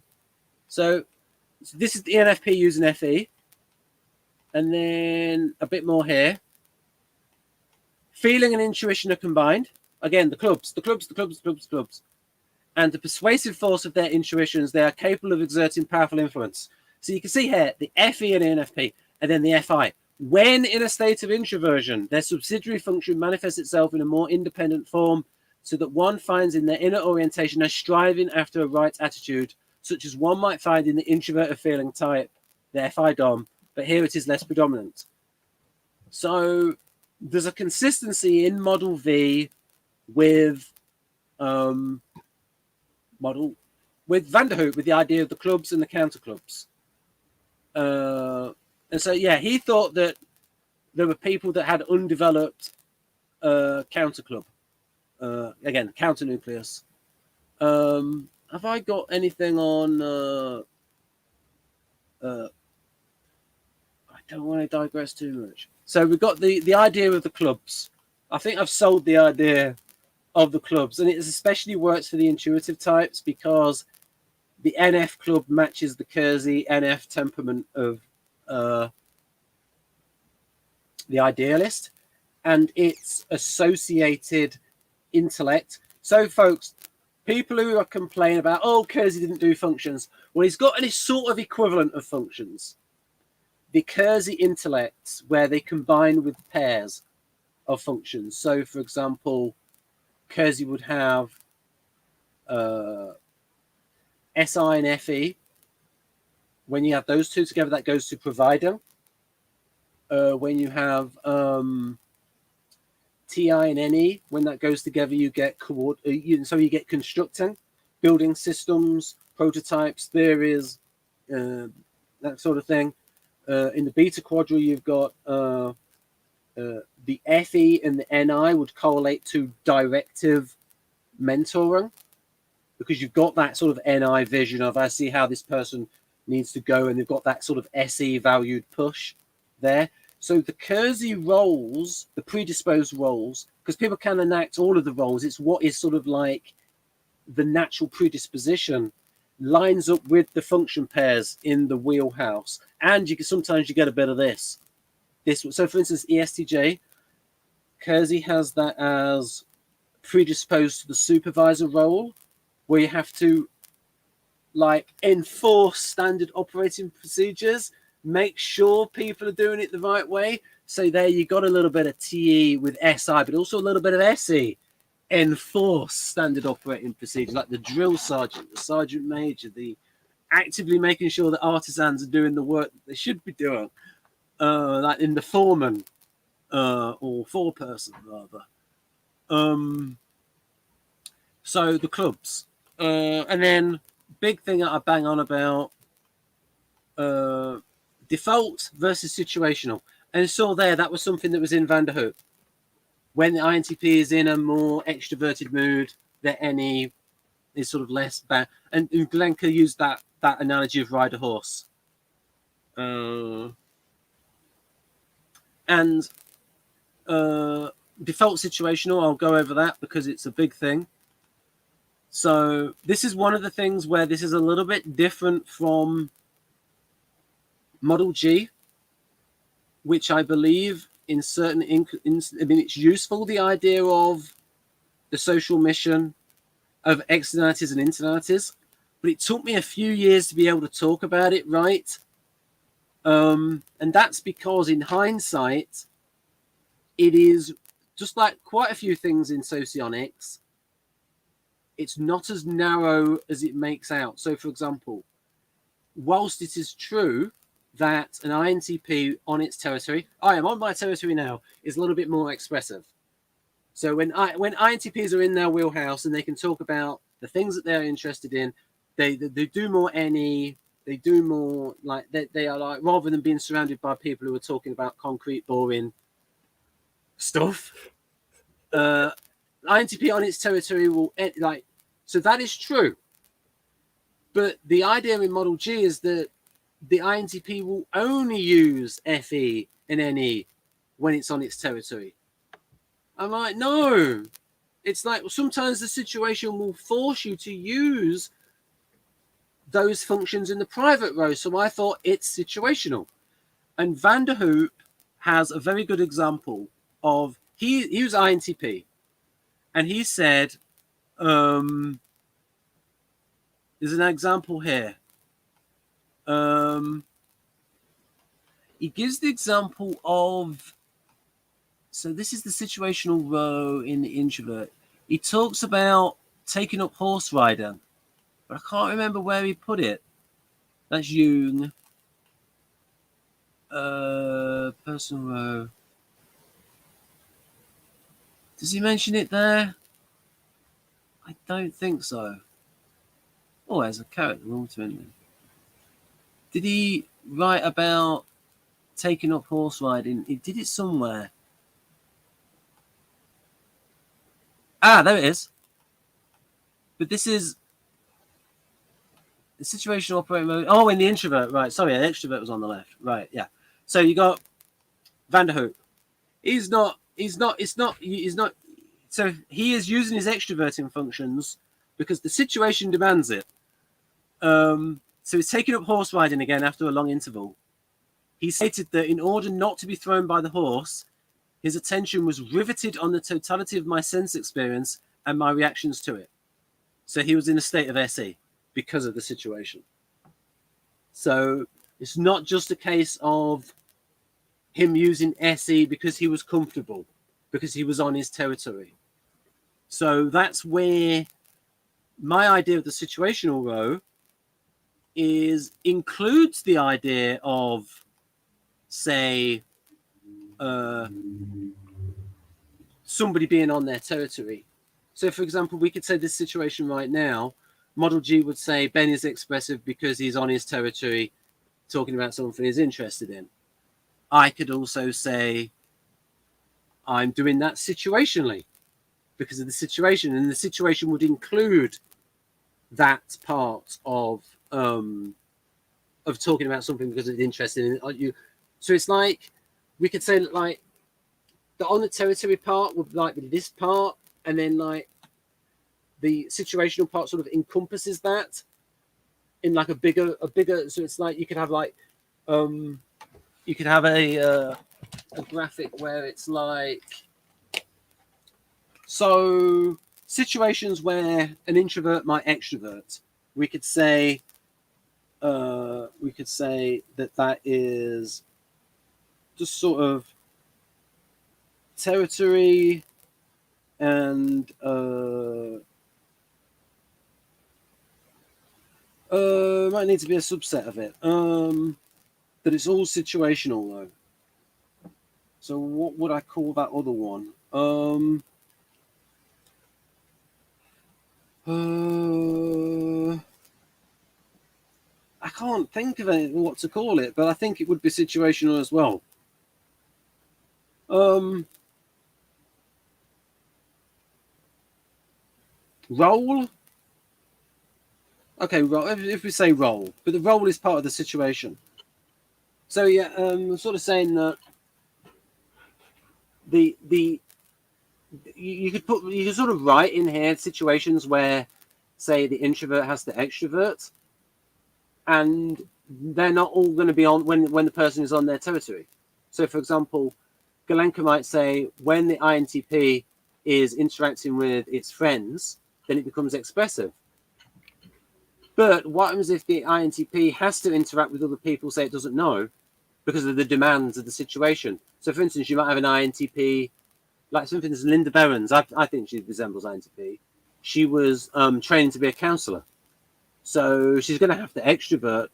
A: So this is the ENFP using FE. And then a bit more here. Feeling and intuition are combined. Again, the clubs. And the persuasive force of their intuitions, they are capable of exerting powerful influence. So you can see here, the FE and ENFP, and then the FI. When in a state of introversion, their subsidiary function manifests itself in a more independent form, so that one finds in their inner orientation a striving after a right attitude, such as one might find in the introverted feeling type, the FI Dom, but here it is less predominant. So there's a consistency in Model V with Van der Hoek, with the idea of the clubs and the counter clubs. And so, yeah, he thought that there were people that had undeveloped counter club, again, counter nucleus. Have I got anything on? I don't want to digress too much. So we've got the idea of the clubs. I think I've sold the idea of the clubs, and it especially works for the intuitive types because the NF club matches the Kersey NF temperament of the idealist, and its associated intellect. So, folks, people who are complaining about, oh, Kersey didn't do functions, well, he's got any sort of equivalent of functions. The Kersey intellects, where they combine with pairs of functions. So, for example, Kersey would have SI and FE. When you have those two together, that goes to provider. When you have TI and NE, when that goes together, you get so you get constructing, building systems, prototypes, theories, that sort of thing. In the beta quadra, you've got the FE and the NI would correlate to directive mentoring, because you've got that sort of NI vision of, I see how this person needs to go, and they've got that sort of SE valued push there. So the Kersey roles, the predisposed roles, because people can enact all of the roles, it's what is sort of like the natural predisposition lines up with the function pairs in the wheelhouse. And you can sometimes you get a bit of this. So for instance, ESTJ, Kersey has that as predisposed to the supervisor role, where you have to like enforce standard operating procedures, make sure people are doing it the right way. So there you got a little bit of TE with SI, but also a little bit of SE. Enforce standard operating procedures, like the drill sergeant, the sergeant major, the actively making sure that artisans are doing the work that they should be doing, like in the foreman or foreperson rather. So the clubs, and then big thing that I bang on about, default versus situational. And so there, that was something that was in Van der Hoop. When the INTP is in a more extroverted mood, the NE is sort of less bad. And Glenka used that analogy of ride a horse. And default situational, I'll go over that because it's a big thing. So this is one of the things where this is a little bit different from Model G, which I believe in certain, I mean, it's useful, the idea of the social mission of externalities and internalities, but it took me a few years to be able to talk about it right. And that's because in hindsight, it is just like quite a few things in socionics, it's not as narrow as it makes out. So for example, whilst it is true that an INTP on its territory, I am on my territory now, is a little bit more expressive. So when INTPs are in their wheelhouse and they can talk about the things that they're interested in, they do more NE, they do more like they are like, rather than being surrounded by people who are talking about concrete, boring stuff, INTP on its territory will like, so that is true. But the idea in Model G is that the INTP will only use FE and NE when it's on its territory. I'm like, no. It's like, well, sometimes the situation will force you to use those functions in the private row. So I thought it's situational. And Van der Hoop has a very good example of, he was INTP. And he said, there's an example here. He gives the example of, so this is the situational row in the introvert. He talks about taking up horse riding, but I can't remember where he put it. That's Jung. Personal row. Does he mention it there? I don't think so. Oh, there's a character alter in there. Did he write about taking up horse riding. It did it somewhere. There it is. But this is the situational operating mode. Oh, in the introvert, right? Sorry, the extrovert was on the left, right? Yeah. So you got Vanderhoek. He's not. So he is using his extroverting functions because the situation demands it. So he's taking up horse riding again after a long interval. He stated that in order not to be thrown by the horse, his attention was riveted on the totality of my sense experience and my reactions to it. So he was in a state of SE because of the situation. So it's not just a case of him using SE because he was comfortable, because he was on his territory. So that's where my idea of the situational row includes the idea of, say, somebody being on their territory. So, for example, we could say this situation right now, Model G would say Ben is expressive because he's on his territory talking about something he's interested in. I could also say I'm doing that situationally because of the situation, and the situation would include that part of talking about something because it's interesting in you. So it's like we could say that, like, the on the territory part would like be this part, and then like the situational part sort of encompasses that in like a bigger. So it's like you could have like you could have a graphic where it's like, so situations where an introvert might extrovert. We could say that is just sort of territory and might need to be a subset of it. But it's all situational though. So what would I call that other one? I can't think of what to call it, but I think it would be situational as well. Role. Okay, role. If we say role, but the role is part of the situation. So yeah, I'm sort of saying that you could sort of write in here situations where, say, the introvert has to extrovert, and they're not all going to be on when the person is on their territory. So, for example, Galenka might say when the INTP is interacting with its friends, then it becomes expressive. But what happens if the INTP has to interact with other people, say it doesn't know, because of the demands of the situation? So, for instance, you might have an INTP, like something as Linda Berens. I think she resembles INTP. She was training to be a counsellor. So she's going to have to extrovert,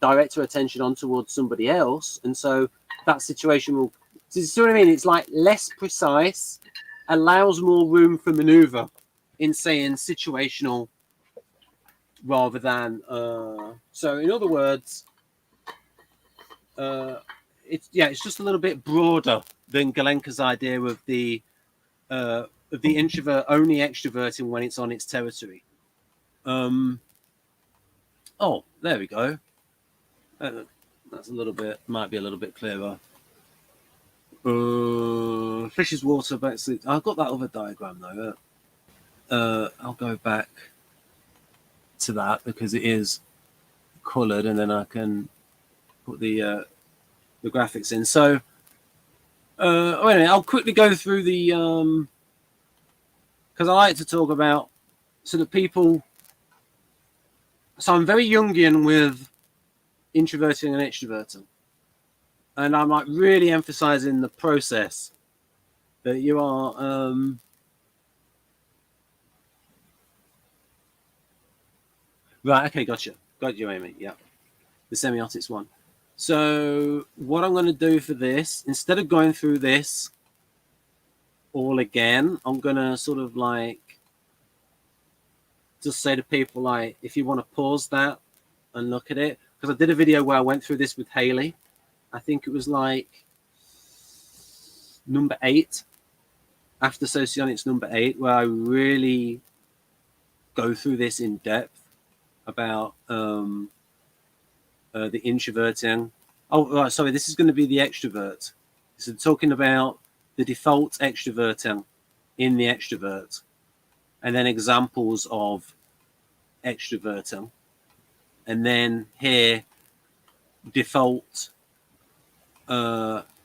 A: direct her attention on towards somebody else. And so that situation will, so you see what I mean? It's like less precise, allows more room for maneuver in saying situational rather than, so in other words, it's just a little bit broader than Galenka's idea of the introvert only extroverting when it's on its territory. Oh, there we go. That's might be a little bit clearer. Fish's water, Backseat. I've got that other diagram though. I'll go back to that because it is coloured, and then I can put the graphics in. So, anyway, I'll quickly go through the because I like to talk about sort of people. So I'm very Jungian with introverting and extroverting, and I'm like really emphasizing the process that you are. Right. Okay. Gotcha. Got you, Amy. Yeah, the semiotics one. So what I'm going to do for this, instead of going through this all again, I'm going to sort of like just say to people, like, if you want to pause that and look at it, because I did a video where I went through this with Haley, I think it was like number 8, after Socionics number 8, where I really go through this in depth about the introverting. Oh, right, sorry, this is going to be the extrovert. So talking about the default extroverting in the extrovert, and then examples of extroverting, and then here default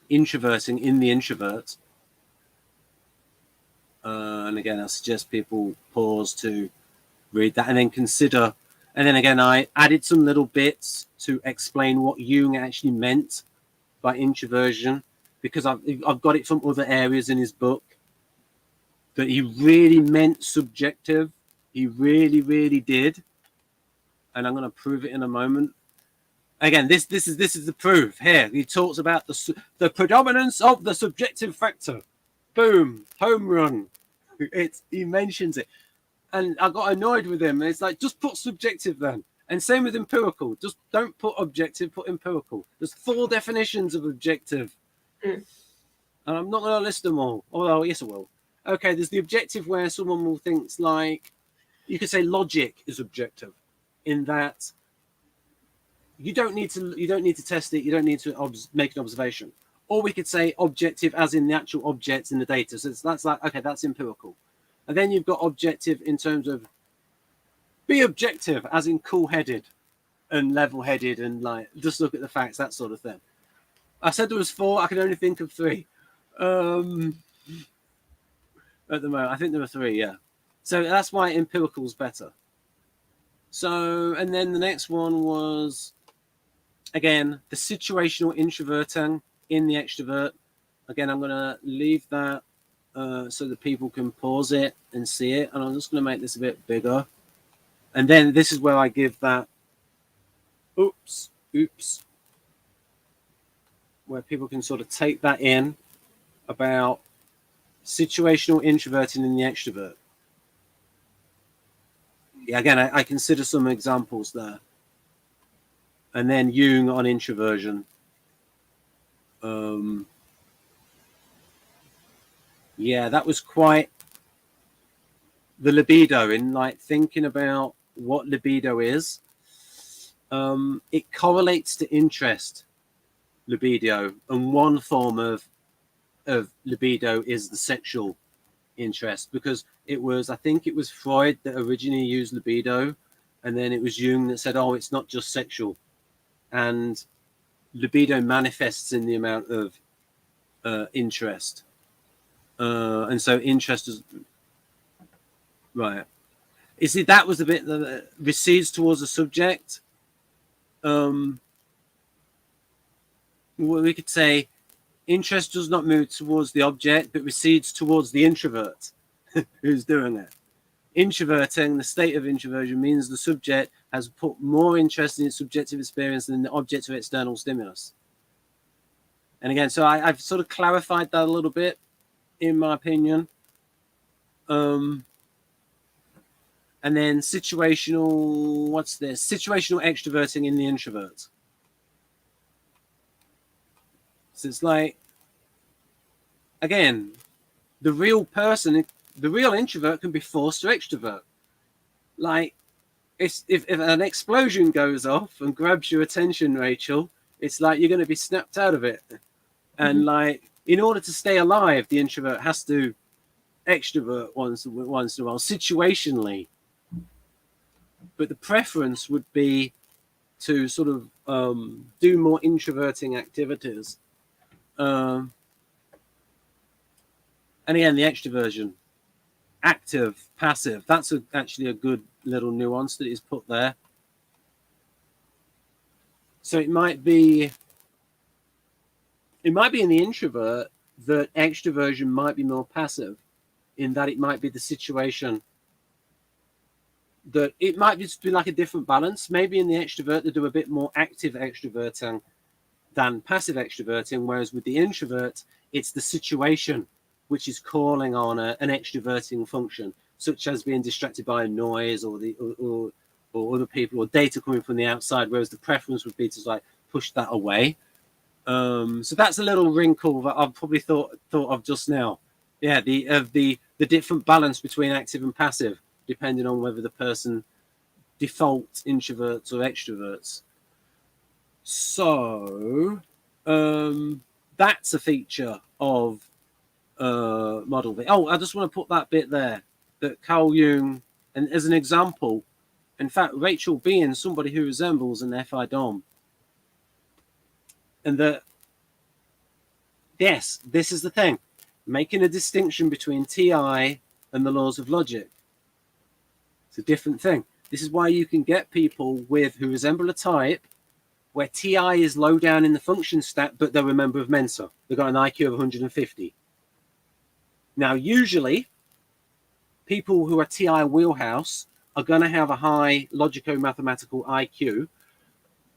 A: introverting in the introvert. And again, I suggest people pause to read that and then consider. And then again, I added some little bits to explain what Jung actually meant by introversion, because I've got it from other areas in his book, that he really meant subjective. He really, really did. And I'm going to prove it in a moment. Again, this is the proof. Here, he talks about the predominance of the subjective factor. Boom, home run. He mentions it. And I got annoyed with him. It's like, just put subjective then. And same with empirical. Just don't put objective, put empirical. There's 4 definitions of objective. And I'm not going to list them all. Although, yes, I will. Okay, there's the objective where someone will think, like, you could say logic is objective, in that you don't need to test it. You don't need to make an observation. Or we could say objective as in the actual objects in the data. So that's like, okay, that's empirical. And then you've got objective in terms of be objective, as in cool-headed and level-headed and like just look at the facts, that sort of thing. I said there was 4. I can only think of 3 at the moment. I think there were 3, yeah. So that's why empirical is better. So, and then the next one was, again, the situational introverting in the extrovert. Again, I'm going to leave that so that people can pause it and see it. And I'm just going to make this a bit bigger. And then this is where I give that, oops, where people can sort of take that in about situational introverting in the extrovert. Yeah, again, I consider some examples there. And then Jung on introversion. Yeah, that was quite the libido, in like thinking about what libido is. It correlates to interest, libido, and one form of libido is the sexual interest, because it was, I think it was Freud that originally used libido, and then it was Jung that said, oh, it's not just sexual. And libido manifests in the amount of interest. And so interest is, right. You see, that was the bit that recedes towards the subject. We could say interest does not move towards the object, but recedes towards the introvert who's doing it. Introverting, the state of introversion, means the subject has put more interest in its subjective experience than the object of external stimulus. And again, so I've sort of clarified that a little bit, in my opinion. And then situational, what's this? Situational extroverting in the introvert. So it's like, again, the real person, the real introvert can be forced to extrovert. Like, if an explosion goes off and grabs your attention, Rachel, it's like you're going to be snapped out of it. And like, in order to stay alive, the introvert has to extrovert once in a while, situationally. But the preference would be to sort of do more introverting activities. And again, the extroversion, active, passive, that's actually a good little nuance that is put there. So it might be in the introvert that extroversion might be more passive, in that it might be the situation that it might just be like a different balance. Maybe in the extrovert they do a bit more active extroverting than passive extroverting, whereas with the introvert it's the situation which is calling on an extroverting function, such as being distracted by a noise or other people or data coming from the outside, whereas the preference would be to like push that away. So that's a little wrinkle that I've probably thought of just now. Yeah, the different balance between active and passive, depending on whether the person default introverts or extroverts. So that's a feature of Model V. Oh, I just want to put that bit there, that Carl Jung, and as an example, in fact, Rachel being somebody who resembles an FI Dom, and that, yes, this is the thing, making a distinction between TI and the laws of logic. It's a different thing. This is why you can get people who resemble a type where TI is low down in the function stack, but they're a member of Mensa. They've got an IQ of 150. Now, usually, people who are TI wheelhouse are going to have a high logico-mathematical IQ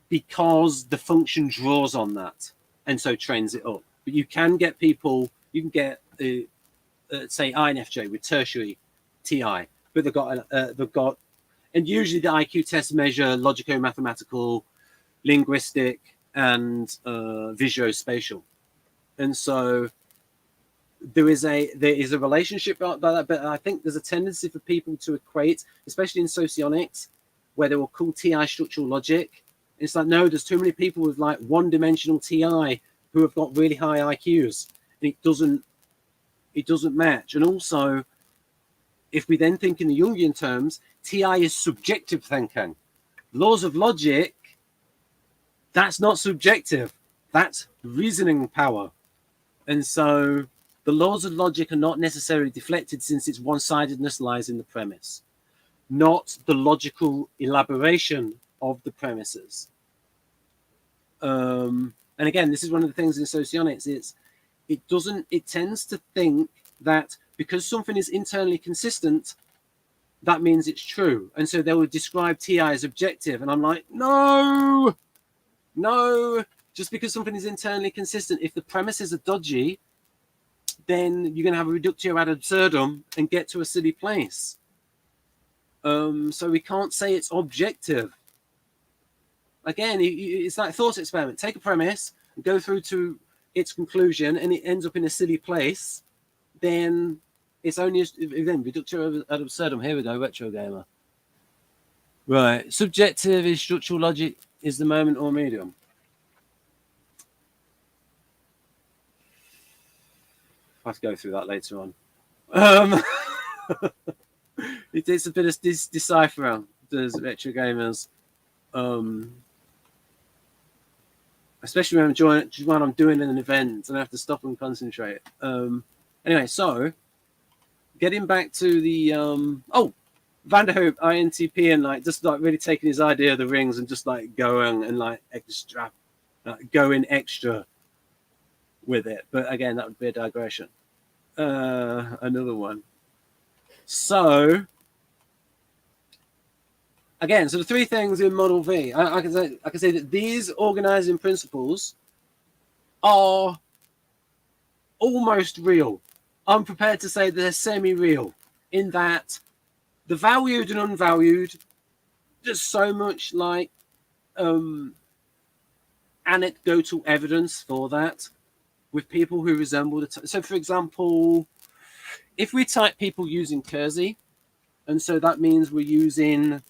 A: because the function draws on that and so trains it up. But you can get people, you can get, say, INFJ with tertiary TI, but they've got, and usually the IQ tests measure logico-mathematical, linguistic, and visuospatial. And so there is a relationship about that, but I think there's a tendency for people to equate, especially in socionics, where they will call TI structural logic. It's like, no, there's too many people with like one-dimensional TI who have got really high IQs, and it doesn't match. And also, if we then think in the Jungian terms, TI is subjective thinking. Laws of logic, that's not subjective, that's reasoning power. And so the laws of logic are not necessarily deflected, since its one-sidedness lies in the premise, not the logical elaboration of the premises. And again, this is one of the things in socionics, it tends to think that because something is internally consistent, that means it's true. And so they will describe TI as objective. And I'm like, no, just because something is internally consistent, if the premises are dodgy, then you're going to have a reductio ad absurdum and get to a silly place. So we can't say it's objective. Again, it's like a thought experiment. Take a premise and go through to its conclusion, and it ends up in a silly place. Then it's only then reductio ad absurdum. Here we go, retro gamer. Right, subjective is structural logic is the moment or medium. I have to go through that later on. It's a bit of decipher. There's retro gamers, especially when I'm doing an event and I have to stop and concentrate. Anyway, so getting back to the Vanderhoop INTP, and like just like really taking his idea of the rings and just like going and like going extra with it. But again, that would be a digression. Another one. So again, so the three things in Model V, I can say that these organizing principles are almost real. I'm prepared to say they're semi-real, in that the valued and unvalued, there's so much like anecdotal evidence for that with people who resemble the so for example, if we type people using Kersey, and so that means we're using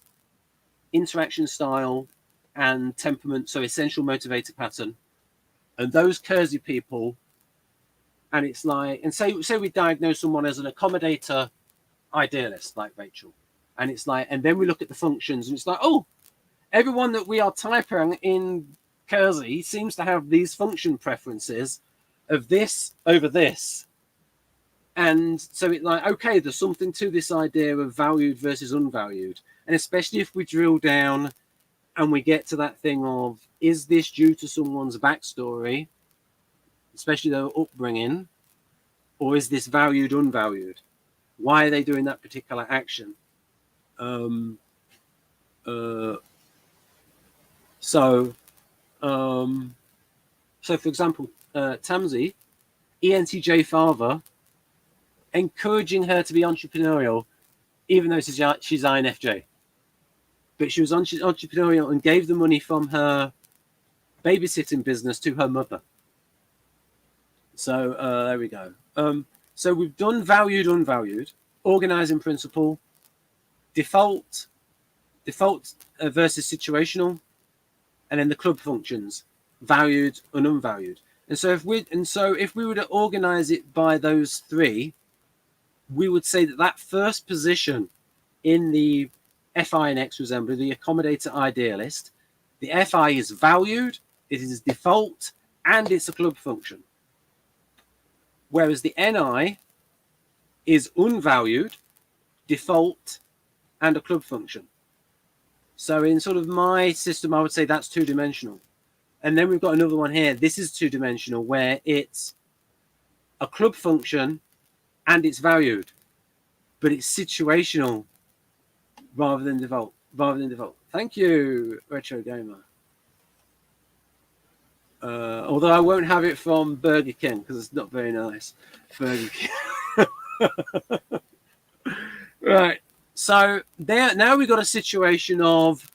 A: interaction style and temperament, so essential motivator pattern, and those Kersey people, and it's like, and say we diagnose someone as an accommodator idealist like Rachel, and it's like, and then we look at the functions, and it's like, oh, everyone that we are typing in Kersey seems to have these function preferences of this over this. And so it's like, okay, there's something to this idea of valued versus unvalued. And especially if we drill down and we get to that thing of, is this due to someone's backstory, especially their upbringing, or is this valued, unvalued? Why are they doing that particular action? So for example, Tamsi, ENTJ father, encouraging her to be entrepreneurial, even though she's INFJ. But she was entrepreneurial and gave the money from her babysitting business to her mother. So there we go. So we've done valued, unvalued, organizing principle, default versus situational, and then the club functions, valued and unvalued. And so if we were to organize it by those three, we would say that first position in the FiNx, for example, the accommodator idealist, the Fi is valued, it is default, and it's a club function. Whereas the Ni is unvalued, default, and a club function. So in sort of my system, I would say that's two-dimensional. And then we've got another one here. This is two-dimensional, where it's a club function and it's valued, but it's situational rather than default. Thank you, Retro Gamer. Although I won't have it from Burger King because it's not very nice. Burger King. Right. So now we've got a situation of,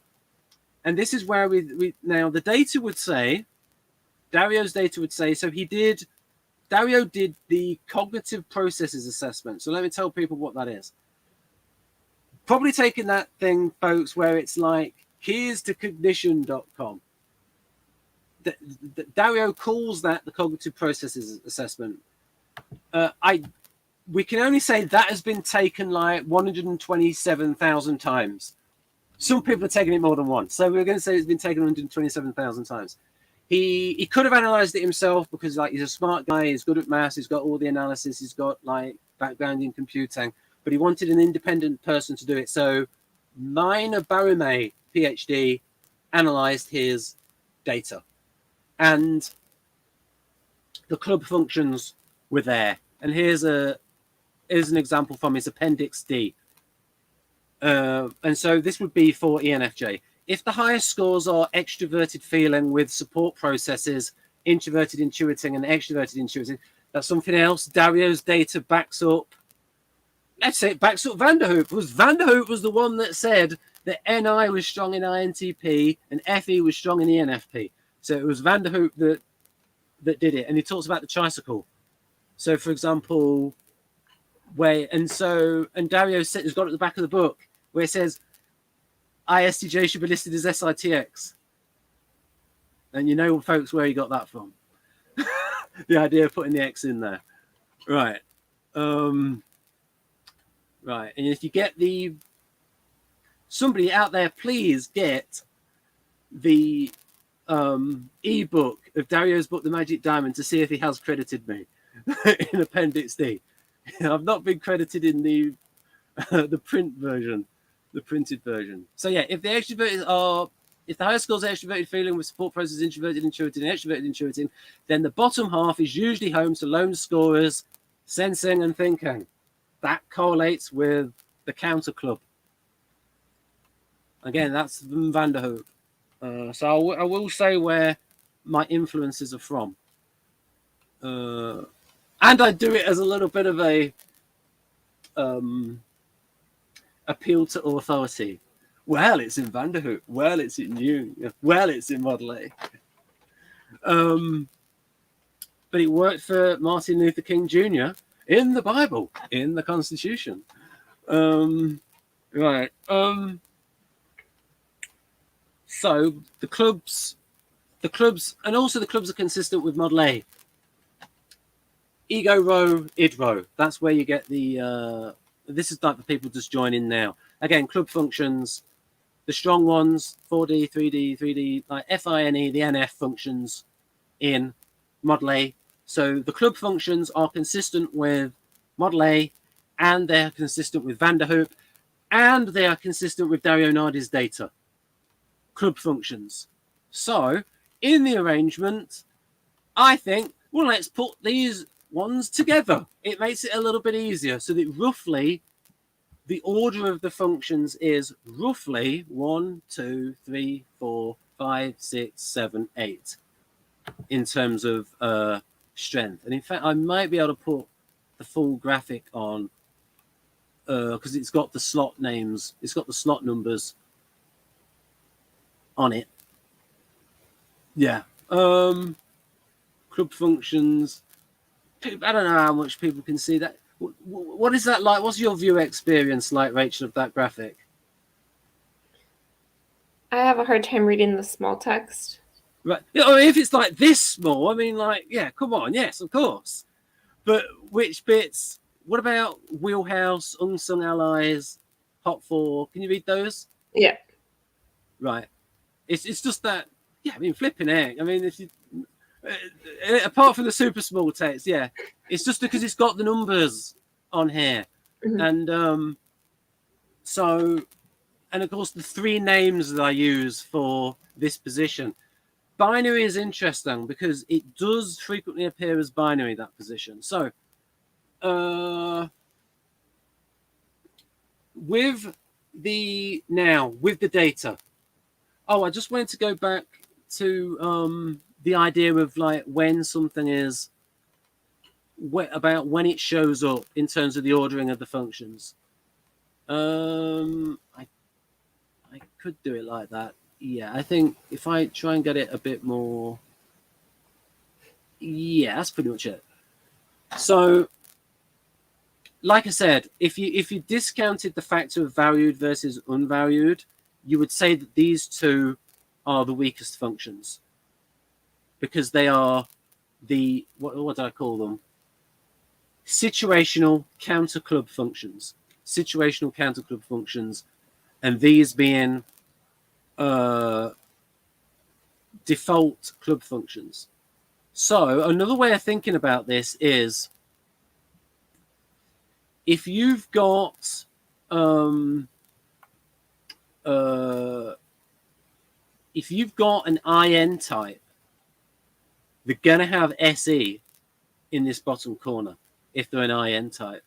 A: and this is where we now the data would say, Dario's data would say, so Dario did the cognitive processes assessment. So let me tell people what that is. Probably taking that thing, folks, where it's like, here's to cognition.com. Dario calls that the cognitive processes assessment. We can only say that has been taken like 127,000 times. Some people are taking it more than once. So we're going to say it's been taken 127,000 times. He could have analyzed it himself because like he's a smart guy, he's good at maths, he's got all the analysis, he's got like background in computing, but he wanted an independent person to do it. So Mina Barume, PhD, analyzed his data. And the club functions were there. And here's an example from his Appendix D. And so this would be for ENFJ. If the highest scores are extroverted feeling with support processes, introverted intuiting, and extroverted intuiting, that's something else. Dario's data backs up. Let's say it backs up Vanderhoop. Vanderhoop was the one that said that NI was strong in INTP and FE was strong in ENFP. So it was Vanderhoop that did it. And he talks about the tricycle. So, for example, and Dario has got at the back of the book where it says ISTJ should be listed as SITX. And you know, folks, where he got that from. The idea of putting the X in there. Right. Right. And if you get somebody out there, please get the ebook of Dario's book, The Magic Diamond, to see if he has credited me in Appendix D. I've not been credited in the print version, the printed version. So yeah, if the higher scores are extroverted feeling with support process, introverted intuiting, and extroverted intuiting, then the bottom half is usually home to lone scorers, sensing and thinking. That correlates with the counter club. Again, that's Vanderhoop. So I will say where my influences are from. And I do it as a little bit of a appeal to authority. Well, it's in Vanderhoop. Well, it's in Jung. Well, it's in Model A. But it worked for Martin Luther King Jr. in the Bible, in the Constitution. Right. So the clubs, and also the clubs are consistent with Model A. Ego row, id row. That's where you get the. This is like the people just join in now. Again, club functions, the strong ones, 4D, 3D, like FINE, the NF functions in Model A. So the club functions are consistent with Model A, and they're consistent with Vanderhoop, and they are consistent with Dario Nardi's data. Club functions. So in the arrangement, I think, well, let's put these ones together. It makes it a little bit easier, so that roughly the order of the functions is roughly 1, 2, 3, 4, 5, 6, 7, 8 in terms of strength. And in fact, I might be able to put the full graphic on because it's got the slot names, it's got the slot numbers on it. Yeah. Club functions. I don't know how much people can see that. What is that like? What's your viewer experience like, Rachel, of that graphic?
B: I have a hard time reading the small text.
A: Right. I mean, if it's like this small, I mean, like, yeah, come on, yes, of course. But which bits? What about Wheelhouse, Unsung Allies, Hot Four? Can you read those?
B: Yeah.
A: Right. It's just that. Yeah, I mean, flipping egg. I mean, if you apart from the super small text, yeah, it's just because it's got the numbers on here,
B: Mm-hmm.
A: and so, and of course the 3 names that I use for this position. Binary is interesting because it does frequently appear as binary, that position. So with the data, I just wanted to go back to the idea of like when something is about when it shows up in terms of the ordering of the functions. I could do it like that. Yeah, I think if I try and get it a bit more, yeah, that's pretty much it. So, like I said, if you discounted the factor of valued versus unvalued, you would say that these two are the weakest functions because they are the what did I call them? Situational counter club functions. Situational counter club functions, and these being default club functions. So another way of thinking about this is if you've got an IN type, they're going to have SE in this bottom corner if they're an IN type.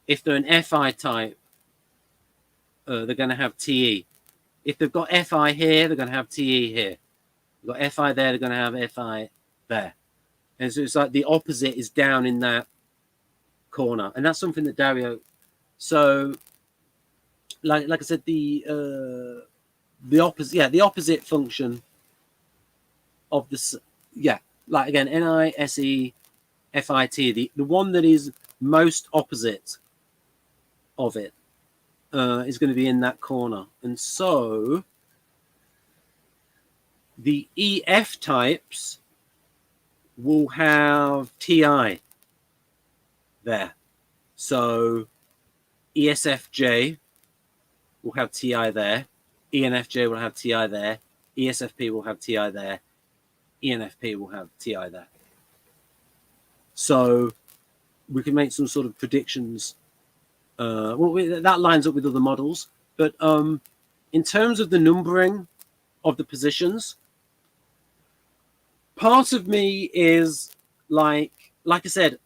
A: If they're an FI type, they're going to have TE. If they've got FI here, they're going to have TE here. They've got FI there, they're going to have FI there. And so it's like the opposite is down in that corner. And that's something that Dario... So, like I said, the opposite function of this... Yeah, like again, NI, SE, FIT, the one that is most opposite of it is going to be in that corner. And so the EF types will have TI there. So ESFJ will have TI there. ENFJ will have TI there. ESFP will have TI there. ENFP will have TI there. So we can make some sort of predictions. That lines up with other models. But in terms of the numbering of the positions, part of me is like I said,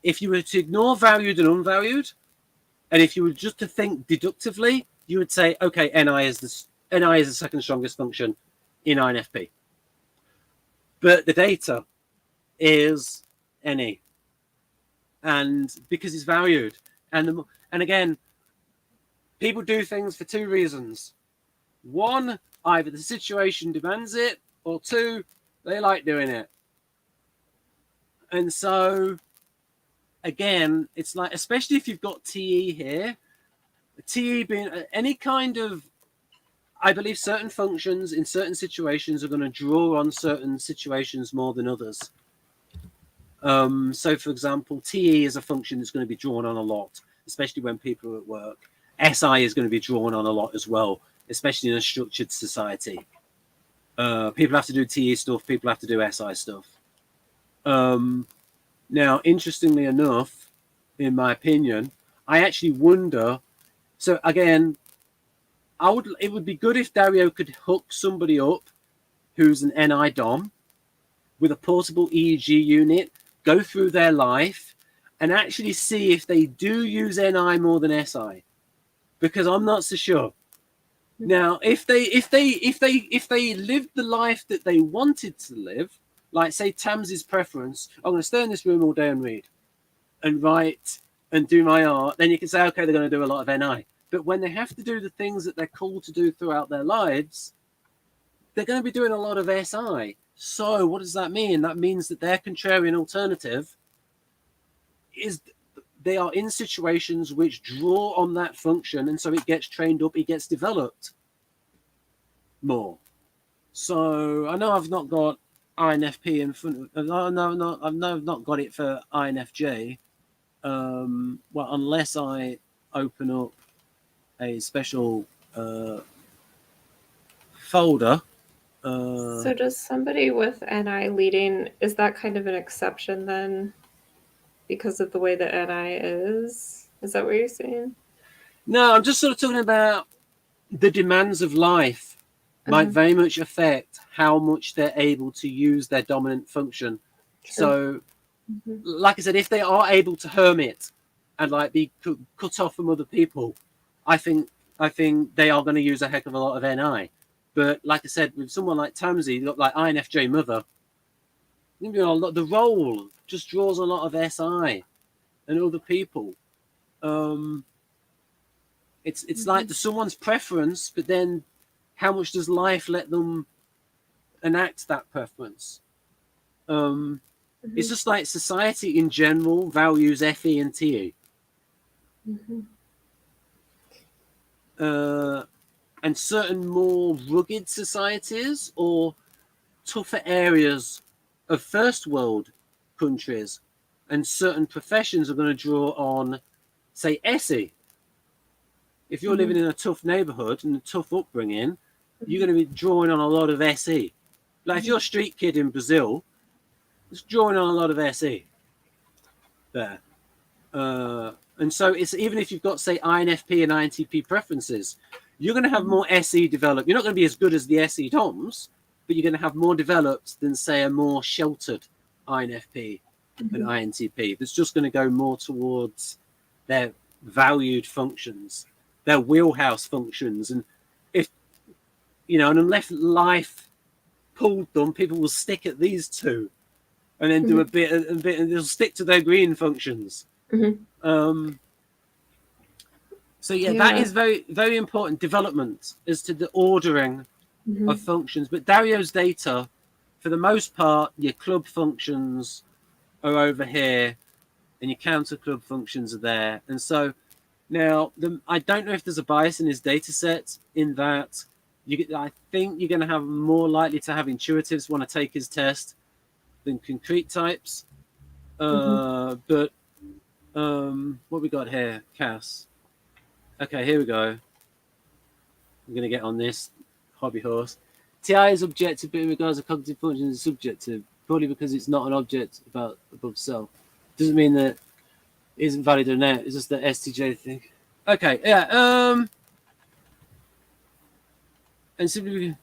A: if you were to ignore valued and unvalued, and if you were just to think deductively, you would say, okay, NI is the second strongest function in INFP. But the data is NE. And because it's valued. And again, people do things for 2 reasons. 1, either the situation demands it, or 2, they like doing it. And so, again, it's like, especially if you've got TE here, TE being any kind of, I believe certain functions in certain situations are going to draw on certain situations more than others. So, for example, TE is a function that's going to be drawn on a lot, especially when people are at work. SI is going to be drawn on a lot as well, especially in a structured society. People have to do TE stuff, people have to do SI stuff. Now, interestingly enough, in my opinion, I actually wonder. So again, it would be good if Dario could hook somebody up who's an NI DOM with a portable EEG unit, go through their life, and actually see if they do use NI more than SI, because I'm not so sure. Now, if they lived the life that they wanted to live, like say Tams's preference, I'm going to stay in this room all day and read and write and do my art, then you can say, okay, they're going to do a lot of NI. But when they have to do the things that they're called to do throughout their lives, they're going to be doing a lot of SI. So what does that mean? That means that their contrarian alternative is they are in situations which draw on that function, and so it gets trained up, it gets developed more. So I know I've not got INFP in front of, I've not got it for INFJ. Well, unless I open up a special folder.
B: So does somebody with NI leading, is that kind of an exception then because of the way that NI is? Is that what you're saying?
A: No, I'm just sort of talking about the demands of life might very much affect how much they're able to use their dominant function.
B: True.
A: So, like I said, if they are able to hermit and like be cut off from other people, I think they are going to use a heck of a lot of NI. But like I said, with someone like Tamsi, like INFJ mother, you know, the role just draws a lot of SI and other people. It's like someone's preference, but then how much does life let them enact that preference? It's just like society in general values FE and TE. And certain more rugged societies or tougher areas of first world countries and certain professions are going to draw on, say, SE. If you're living in a tough neighborhood and a tough upbringing, you're going to be drawing on a lot of SE. Like if you're a street kid in Brazil, it's drawing on a lot of SE there. And so it's even if you've got, say, INFP and INTP preferences, you're going to have more SE developed. You're not going to be as good as the SE DOMs, but you're going to have more developed than, say, a more sheltered INFP and INTP. That's just going to go more towards their valued functions, their wheelhouse functions. And if, you know, and unless life pulled them, people will stick at these two and then do a bit, and they'll stick to their green functions. So yeah, that is very, very important development as to the ordering of functions. But Dario's data, for the most part, your club functions are over here and your counter club functions are there. And so now I don't know if there's a bias in his data set in that I think you're going to have more likely to have intuitives want to take his test than concrete types. But what we got here, Cass? Okay, here we go. I'm going to get on this hobby horse. TI is objective, but in regards to cognitive functions, is subjective, probably because it's not an object about above self. Doesn't mean that it isn't valid or not. It's just the STJ thing. Okay, yeah. And simply,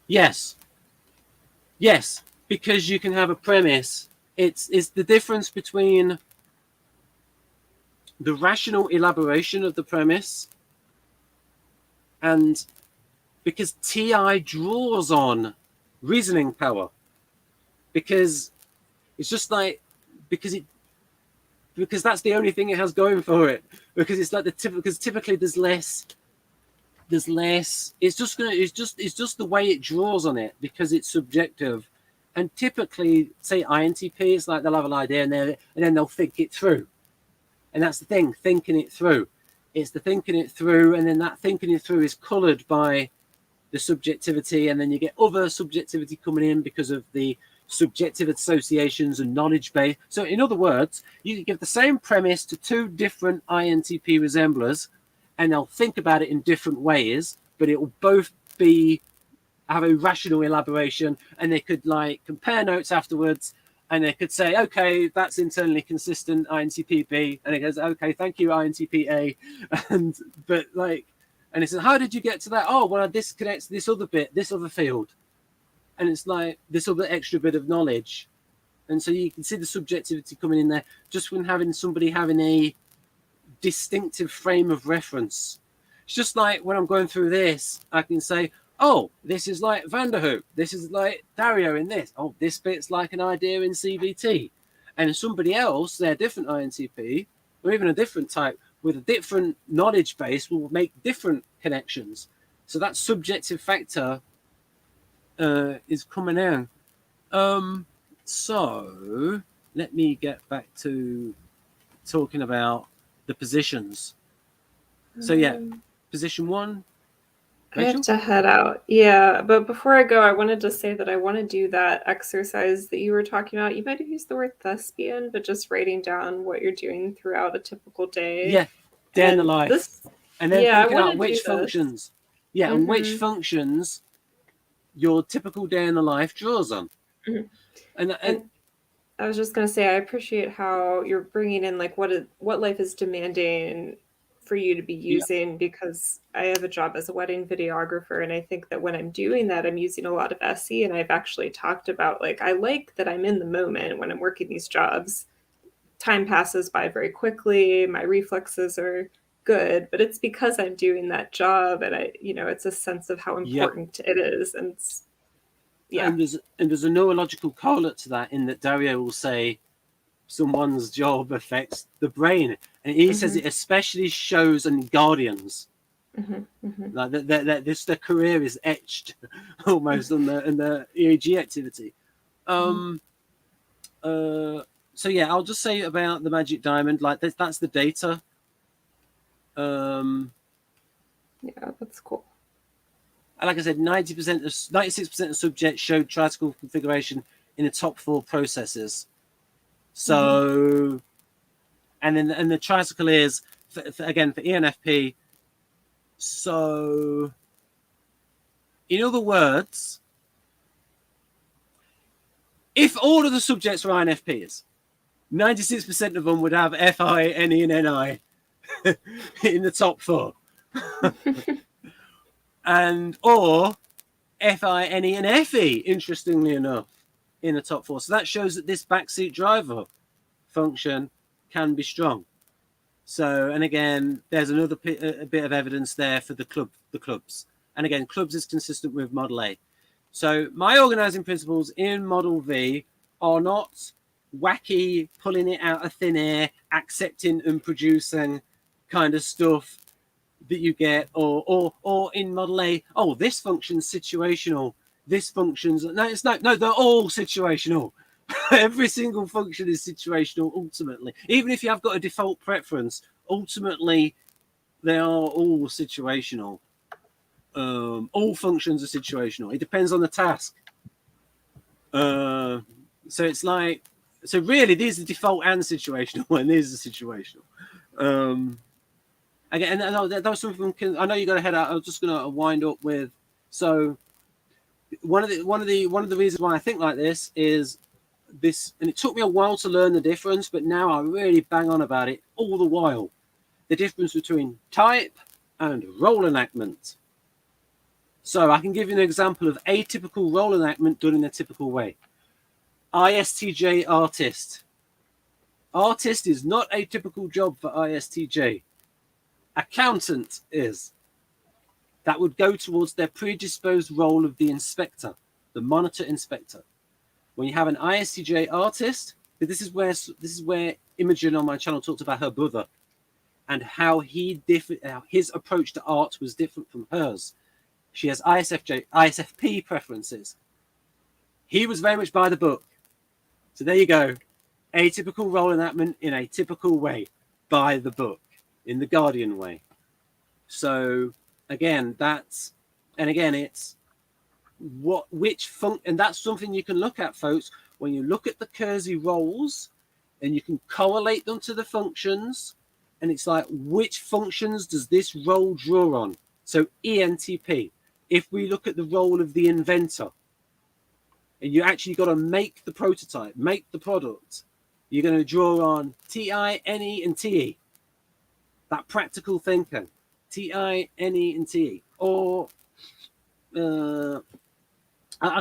A: yes, because you can have a premise. It's the difference between the rational elaboration of the premise, and because TI draws on reasoning power, because it's just like because that's the only thing it has going for it. Because it's like because typically there's less. It's just the way it draws on it because it's subjective, and typically say INTP, it's like they'll have an idea and then they'll think it through. And that's the thing, thinking it through. It's the thinking it through, and then that thinking it through is coloured by the subjectivity, and then you get other subjectivity coming in because of the subjective associations and knowledge base. So in other words, you can give the same premise to two different INTP resemblers, and they'll think about it in different ways, but it will both have a rational elaboration, and they could like compare notes afterwards. And they could say, okay, that's internally consistent, INTP B. And it goes, okay, thank you, INTP A. And it says, how did you get to that? Oh, well, this connects to this other bit, this other field. And it's like this other extra bit of knowledge. And so you can see the subjectivity coming in there just when somebody having a distinctive frame of reference. It's just like when I'm going through this, I can say, oh, this is like Vanderhoek. This is like Dario in this. Oh, this bit's like an idea in CBT. And somebody else, they're different INTP, or even a different type, with a different knowledge base will make different connections. So that subjective factor is coming in. So let me get back to talking about the positions. So yeah, position 1.
B: I have
A: Rachel?
B: to head out. Yeah, but before I go, I wanted to say that I want to do that exercise that you were talking about. You might have used the word thespian, but just writing down what you're doing throughout a typical day.
A: Yeah, day in the
B: And
A: life.
B: this,
A: And then
B: yeah, I
A: thinking
B: want
A: about
B: to do
A: which
B: this.
A: functions. Yeah, and which
B: Mm-hmm.
A: functions your typical day in the life draws on.
B: Mm-hmm.
A: And
B: And I was just going to say, I appreciate how you're bringing in like what life is demanding for you to be
A: yeah,
B: using, because I have a job as a wedding videographer, and I think that when I'm doing that, I'm using a lot of SE, and I've actually talked about like I like that I'm in the moment when I'm working these jobs. Time passes by very quickly, my reflexes are good, but it's because I'm doing that job, and it's a sense of how
A: yeah.
B: important it is, and yeah.
A: And there's a neurological correlate to that, in that Dario will say someone's job affects the brain, and he says
B: Mm-hmm,
A: it especially shows in Guardians.
B: mm-hmm, mm-hmm,
A: Like that their career is etched almost on the EEG activity.
B: mm-hmm.
A: Um so yeah, I'll just say about the magic diamond, like that's the data.
B: Yeah, that's cool.
A: Like I said, 96% of subjects showed tricycle configuration in the top 4 processes.
B: Mm-hmm.
A: So, and the tricycle is again for ENFP. So, in other words, if all of the subjects were INFPs, 96% of them would have FI, NE, and NI in the top 4, or FI, NE, and FE. Interestingly enough, in the top 4. So that shows that this backseat driver function can be strong. So, and again, there's another a bit of evidence there for the clubs. And again, clubs is consistent with Model A. So my organizing principles in Model V are not wacky, pulling it out of thin air, accepting and producing kind of stuff that you get, or in Model A, oh, this function's situational, this function's no, they're all situational. Every single function is situational ultimately. Even if you have got a default preference, ultimately they are all situational. All functions are situational. It depends on the task. So it's like, so really these are default and situational, and these are situational. Again, that was something. I know you got to head out. I was just going to wind up with. So one of the reasons why I think like this is this, and it took me a while to learn the difference, but now I really bang on about it all the while. The difference between type and role enactment. So I can give you an example of atypical role enactment done in a typical way. ISTJ artist. Artist is not a typical job for ISTJ. Accountant is. That would go towards their predisposed role of the inspector, the monitor inspector. When you have an ISTJ artist, this is where Imogen on my channel talked about her brother and how his approach to art was different from hers. She has ISFP preferences. He was very much by the book. So there you go. Atypical role enactment in a typical way, by the book, in the Guardian way. So again, it's and that's something you can look at, folks, when you look at the Kersey roles, and you can correlate them to the functions, and it's like, which functions does this role draw on? So ENTP, if we look at the role of the inventor, and you actually got to make the prototype, make the product, you're going to draw on TI, NE, and TE. That practical thinking, TI, NE, and TE. Or I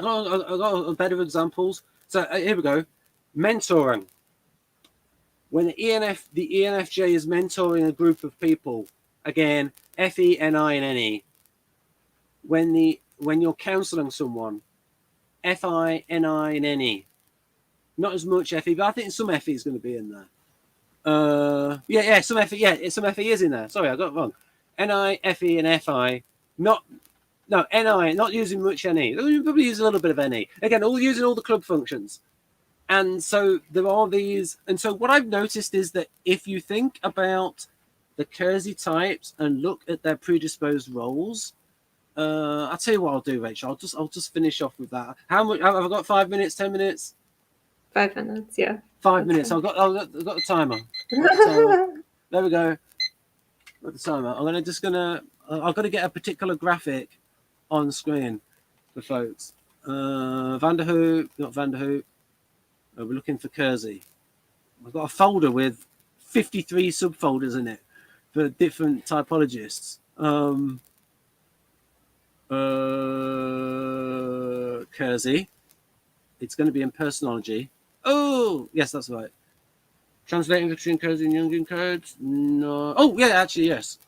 A: got better examples. So here we go. Mentoring. When the ENFJ is mentoring a group of people, again, FE, NI, and NE. When you're counseling someone, FI, NI, and NE. Not as much FE, but I think some FE is going to be in there. Some FE is in there. Sorry, I got it wrong. NI, FE, and FI. Not No, NI, not using much NE. You probably use a little bit of NE. Again, all using all the club functions. And so there are these. And so what I've noticed is that if you think about the Kersey types and look at their predisposed roles, I'll tell you what I'll do, Rachel. I'll just finish off with that. How much have I got? 5 minutes, 10 minutes?
B: 5 minutes, yeah.
A: 5 minutes. I've got the timer. There we go. Got the timer. I've got to get a particular graphic on screen for folks. Vanderhoop, not Vanderhoop. We're looking for Kersey. I've got a folder with 53 subfolders in it for different typologists. Kersey. It's going to be in personology. Oh, yes, that's right. Translating between Kersey and Jungian codes? No. Oh, yeah, actually, yes.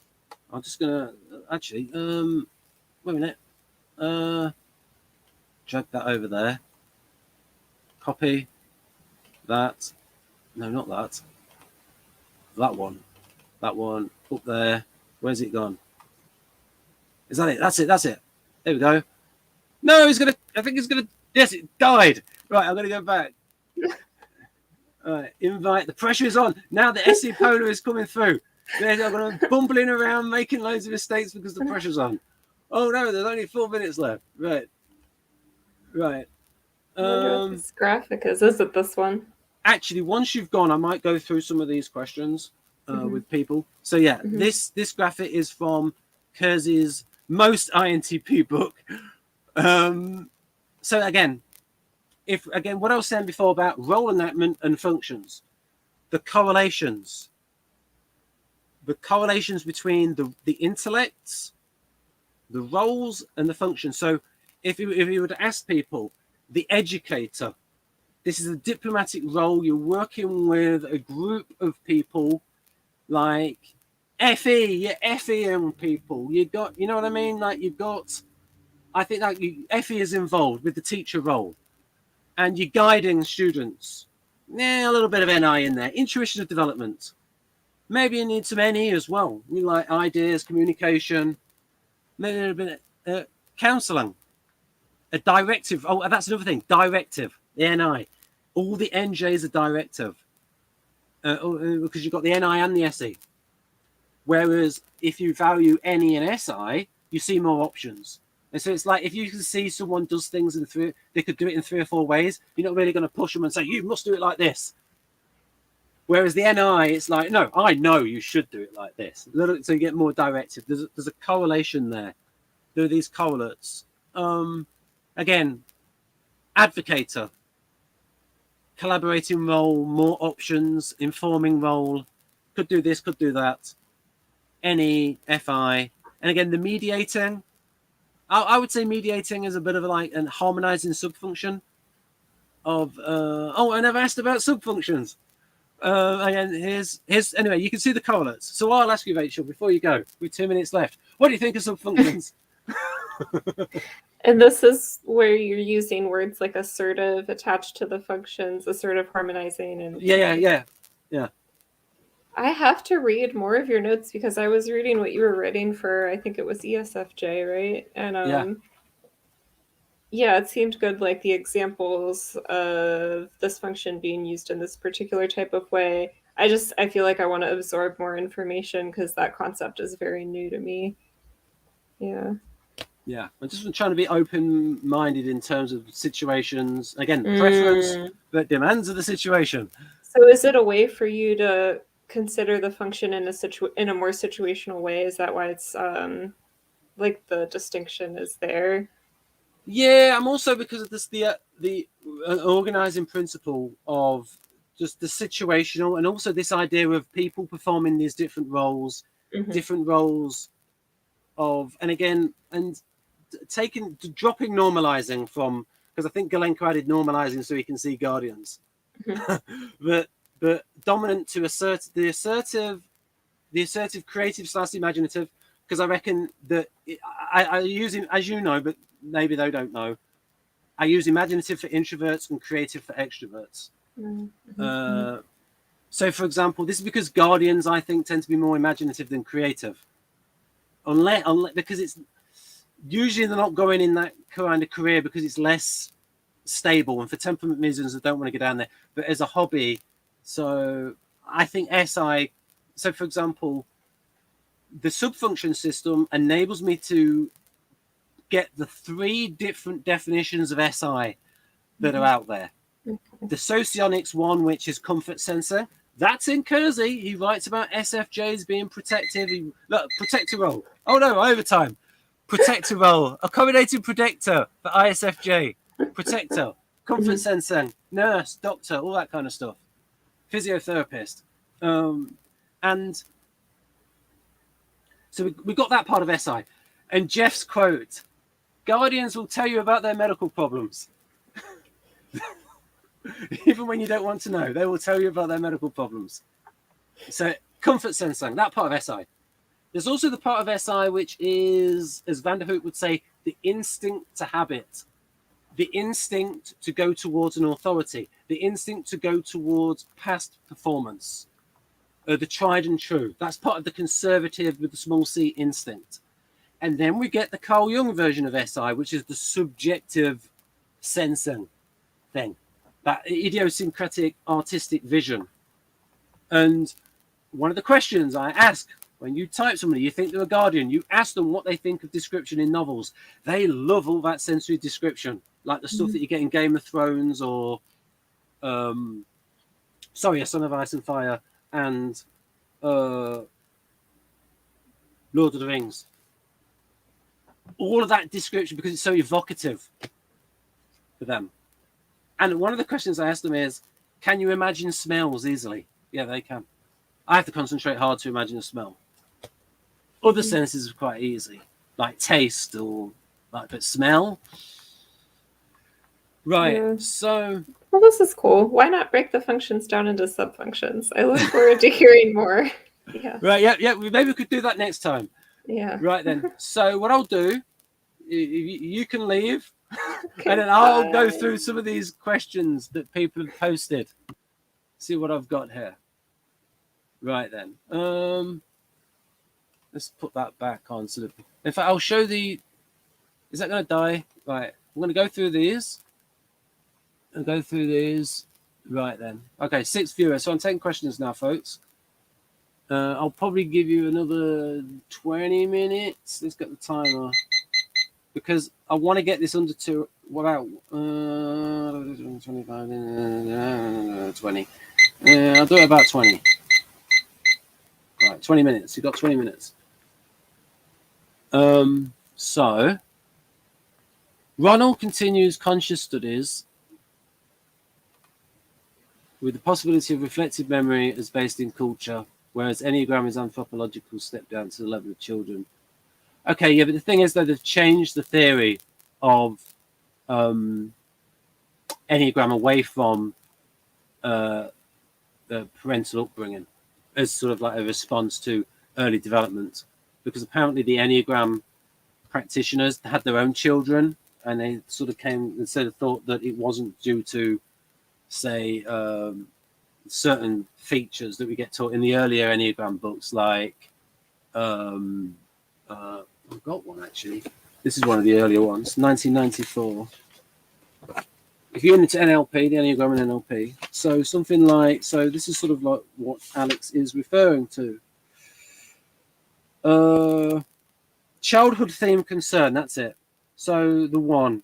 A: I'm just going to... Actually, wait a minute. Drag that over there. Copy. That. No, not that. That one. That one. Up there. Where's it gone? Is that it? That's it. That's it. There we go. No, he's going to... I think he's going to... Yes, it died. Right, I'm going to go back. All right, invite. The pressure is on. Now the SE Polar is coming through. I'm going to bumbling around, making loads of mistakes because the pressure's on. Oh, no, there's only 4 minutes left. Right. Right.
B: I wonder what this graphic is. Is it this one?
A: Actually, once you've gone, I might go through some of these questions with people. So, yeah, this graphic is from Kersey's most INTP book. So, again, what I was saying before about role enactment and functions, the correlations between the intellects, the roles, and the functions. So if you were to ask people, the educator, this is a diplomatic role. You're working with a group of people like FE, your FEM people. You got, you know what I mean? Like you've got, I think like FE is involved with the teacher role. And you're guiding students. Yeah, a little bit of NI in there. Intuition of development. Maybe you need some NE as well. You like ideas, communication. Maybe a little bit of counseling. A directive. Oh, that's another thing. Directive. The NI. All the NJs are directive. Because you've got the NI and the SE. Whereas if you value NE and SI, you see more options. And so it's like if you can see someone does things they could do it in 3 or 4 ways. You're not really going to push them and say, you must do it like this. Whereas the NI, it's like, no, I know you should do it like this. So you get more directive. There's a correlation there. There are these correlates. Again, advocator, collaborating role, more options, informing role. Could do this, could do that. NE, FI. And again, the mediating. I would say mediating is a bit of like a harmonizing subfunction of I never asked about subfunctions. Again, here's anyway, you can see the correlates. So I'll ask you, Rachel, before you go, with 2 minutes left, what do you think of subfunctions?
B: And this is where you're using words like assertive attached to the functions, assertive harmonizing, and
A: Yeah.
B: I have to read more of your notes because I was reading what you were writing for, I think it was ESFJ, right? And yeah, it seemed good, like the examples of this function being used in this particular type of way. I feel like I want to absorb more information because that concept is very new to me. Yeah.
A: Yeah, I'm just trying to be open-minded in terms of situations. Again, preference, but demands of the situation.
B: So is it a way for you to consider the function in a more situational way? Is that why it's like the distinction is there?
A: Yeah, I'm also because of this the organizing principle of just the situational, and also this idea of people performing these different roles of, and again, and dropping normalizing from, because I think Galenko added normalizing so he can see guardians, but dominant to the assertive creative / imaginative, because I reckon that I use him, as you know, but maybe they don't know, I use imaginative for introverts and creative for extroverts. So for example, this is because guardians, I think, tend to be more imaginative than creative, unless because it's usually they're not going in that kind of career because it's less stable, and for temperament reasons, I don't want to go down there. But as a hobby, so I think SI. So, for example, the subfunction system enables me to get the 3 different definitions of SI that are out there. The Socionics one, which is comfort sensor, that's in Kersey. He writes about SFJs being protective. Look, protector role. Oh no, overtime. Protector role. Accommodating predictor for ISFJ. Protector. Comfort sensing. Nurse. Doctor. All that kind of stuff. Physiotherapist. And so we got that part of SI. And Jeff's quote, Guardians will tell you about their medical problems. Even when you don't want to know, they will tell you about their medical problems. So comfort sensing, that part of SI. There's also the part of SI which is, as Van der Hoek would say, the instinct to habit, the instinct to go towards an authority, the instinct to go towards past performance, the tried and true. That's part of the conservative with the small c instinct. And then we get the Carl Jung version of SI, which is the subjective sensing thing, that idiosyncratic artistic vision. And one of the questions I ask when you type somebody, you think they're a Guardian, you ask them what they think of description in novels. They love all that sensory description, like the stuff that you get in Game of Thrones or, A Son of Ice and Fire and Lord of the Rings. All of that description, because it's so evocative for them. And one of the questions I asked them is, can you imagine smells easily? Yeah, they can. I have to concentrate hard to imagine a smell. Other senses are quite easy, like taste or like, but smell. Right. Yeah. So.
B: Well, this is cool. Why not break the functions down into subfunctions? I look forward to hearing more. Yeah.
A: Right. Yeah. Yeah. Maybe we could do that next time.
B: Yeah.
A: Right then. So what I'll do, you can leave, okay, and then I'll go through some of these questions that people have posted. See what I've got here. Right then. Let's put that back on. So that, in fact, I'll show the. Is that going to die? Right. I'm going to go through these. I'll go through these. Right then. Okay, 6 viewers. So I'm taking questions now, folks. I'll probably give you another 20 minutes. Let's get the timer. Because I want to get this under 2. About 25, 20. I'll do it about 20. Right, 20 minutes. You've got 20 minutes. So, Ronald continues conscious studies with the possibility of reflective memory as based in culture, whereas Enneagram is anthropological step down to the level of children. Okay, yeah, but the thing is that they've changed the theory of Enneagram away from the parental upbringing as sort of like a response to early development, because apparently the Enneagram practitioners had their own children, and they sort of came and sort of thought that it wasn't due to, say, certain features that we get taught in the earlier Enneagram books, like I've got one actually. This is one of the earlier ones, 1994. If you're into NLP, the Enneagram and NLP, so something like, so this is sort of like what Alex is referring to. Childhood theme concern, that's it. So the 1,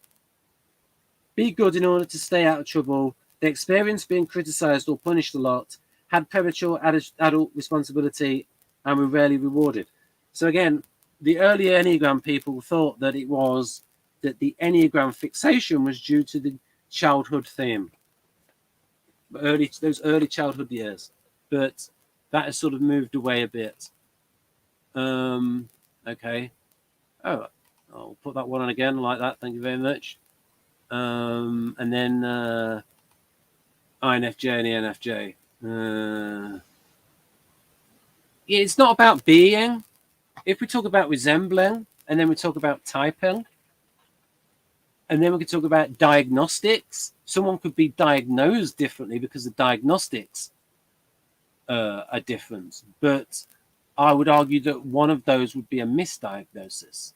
A: be good in order to stay out of trouble. They experienced being criticized or punished a lot, had premature adult responsibility, and were rarely rewarded. So again, the earlier Enneagram people thought that it was that the Enneagram fixation was due to the childhood theme, those early childhood years, but that has sort of moved away a bit. Okay. Oh, I'll put that one on again like that. Thank you very much. And then INFJ and ENFJ. Yeah, it's not about being. If we talk about resembling, and then we talk about typing, and then we could talk about diagnostics. Someone could be diagnosed differently because the diagnostics are different. But I would argue that one of those would be a misdiagnosis.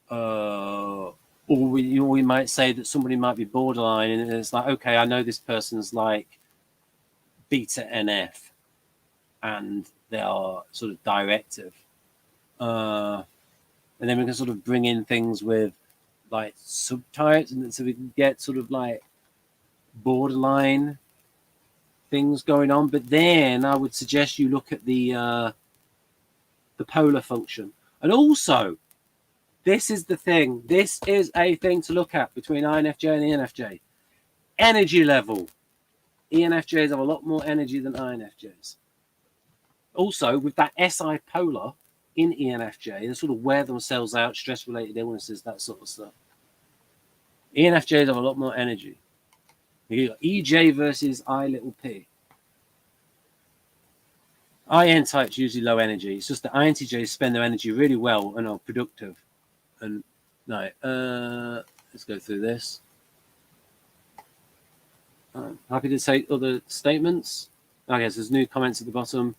A: or we might say that somebody might be borderline, and it's like, okay, I know this person's like beta NF, and they are sort of directive. And then we can sort of bring in things with like subtypes, and so we can get sort of like borderline things going on. But then I would suggest you look at the polar function. And also, this is the thing. This is a thing to look at between INFJ and ENFJ. Energy level. ENFJs have a lot more energy than INFJs. Also, with that SI polar in ENFJ, they sort of wear themselves out, stress-related illnesses, that sort of stuff. ENFJs have a lot more energy. You got EJ versus I little p. IN types usually low energy. It's just that INTJs spend their energy really well and are productive. And no, let's go through this. Happy to take other statements. Okay, so there's new comments at the bottom.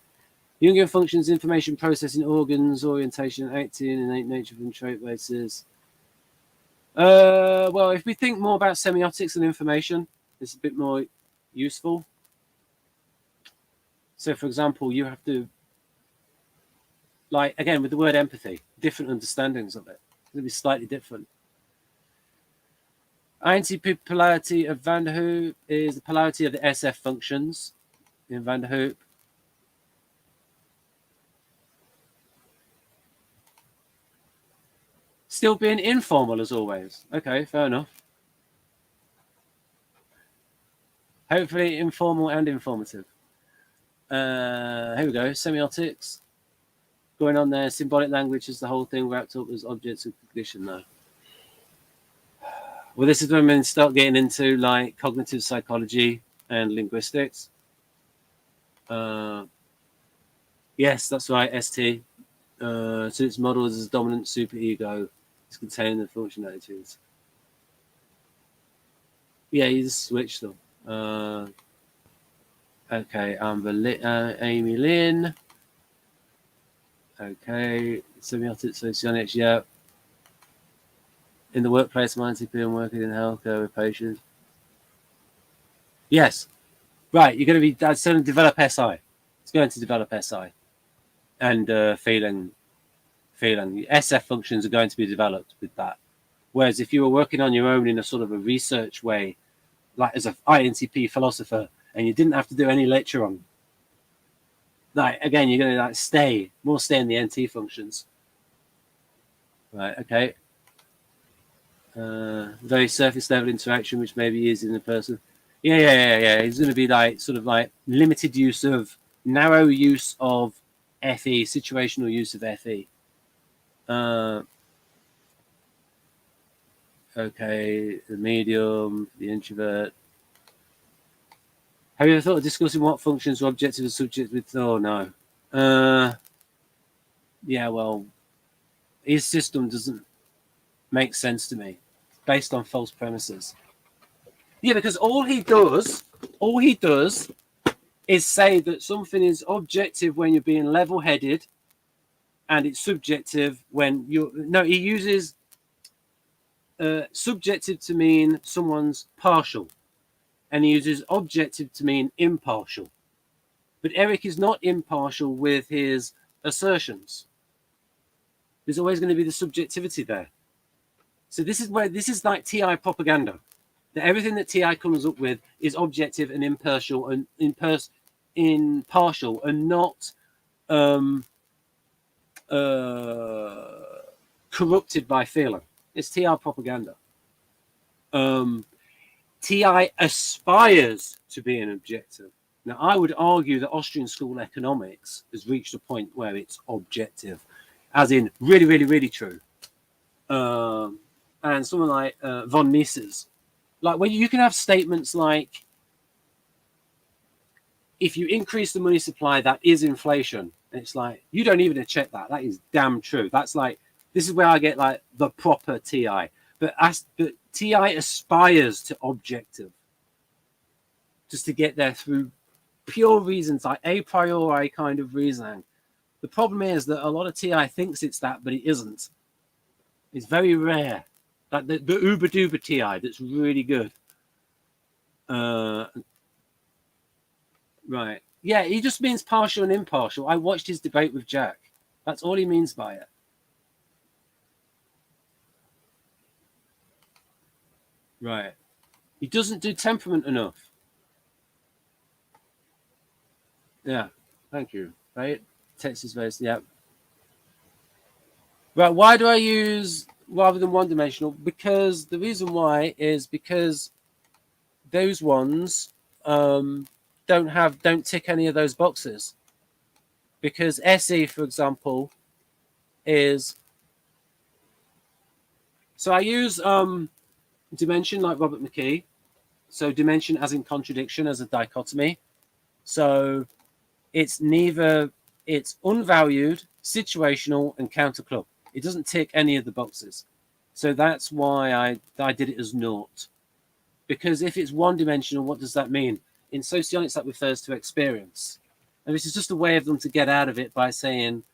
A: Jungian functions, information processing, organs, orientation, acting, innate nature from trait bases. Well, if we think more about semiotics and information, it's a bit more useful. So, for example, you have to, like, again, with the word empathy, different understandings of it. It's going to be slightly different. INTP polarity of Van der Hoop is the polarity of the SF functions in Van der Hoop. Still being informal as always. Okay, fair enough. Hopefully informal and informative. Here we go. Semiotics. Going on there. Symbolic language is the whole thing wrapped up as objects of cognition now. Well, this is when we start getting into like cognitive psychology and linguistics. Yes, that's right, ST. So it's modeled as a dominant superego. It's containing the function attitudes. Yeah, you just switch them. Okay, Amy Lynn. Okay, semiotic socionics, yeah. In the workplace, I'm INTP and working in healthcare with patients. Yes, right. You're going to be. That's going to develop SI. It's going to develop SI, and feeling. SF functions are going to be developed with that. Whereas if you were working on your own in a sort of a research way, like as an INTP philosopher, and you didn't have to do any lecture on, like again, you're going to like stay in the NT functions. Right. Okay. Very surface level interaction, which maybe is in the person. Yeah. It's going to be like sort of like limited use of narrow use of FE, situational use of FE. Okay, the medium, the introvert. Have you ever thought of discussing what functions are objective and subjective with? Oh, no. Yeah, well, his system doesn't make sense to me. It's based on false premises. Yeah, because all he does is say that something is objective when you're being level-headed, and it's subjective when you're... No, he uses subjective to mean someone's partial, and he uses objective to mean impartial. But Eric is not impartial with his assertions. There's always going to be the subjectivity there. So this is like TI propaganda. That everything that TI comes up with is objective and impartial and impartial and not corrupted by feeling. It's TI propaganda. TI aspires to be an objective. Now, I would argue that Austrian school economics has reached a point where it's objective, as in really, really, really true. And someone like von Mises, like when you can have statements like, if you increase the money supply, that is inflation. And it's like, you don't even check that. That is damn true. That's like, this is where I get like the proper TI. But TI aspires to objective, just to get there through pure reasons, like a priori kind of reasoning. The problem is that a lot of TI thinks it's that, but it isn't. It's very rare. Like the Uber Duber TI that's really good. Right. Yeah, he just means partial and impartial. I watched his debate with Jack. That's all he means by it. Right. He doesn't do temperament enough. Yeah. Thank you. Right. Text is very, yeah. Right. Why do I use rather than one dimensional? Because the reason why is because those ones don't tick any of those boxes. Because SE, for example, is so I use dimension like Robert McKee. So dimension as in contradiction, as a dichotomy. So it's unvalued, situational, and counter club. It doesn't tick any of the boxes. So that's why I did it as naught. Because if it's one dimensional, what does that mean? In socionics, that refers to experience. And this is just a way of them to get out of it by saying,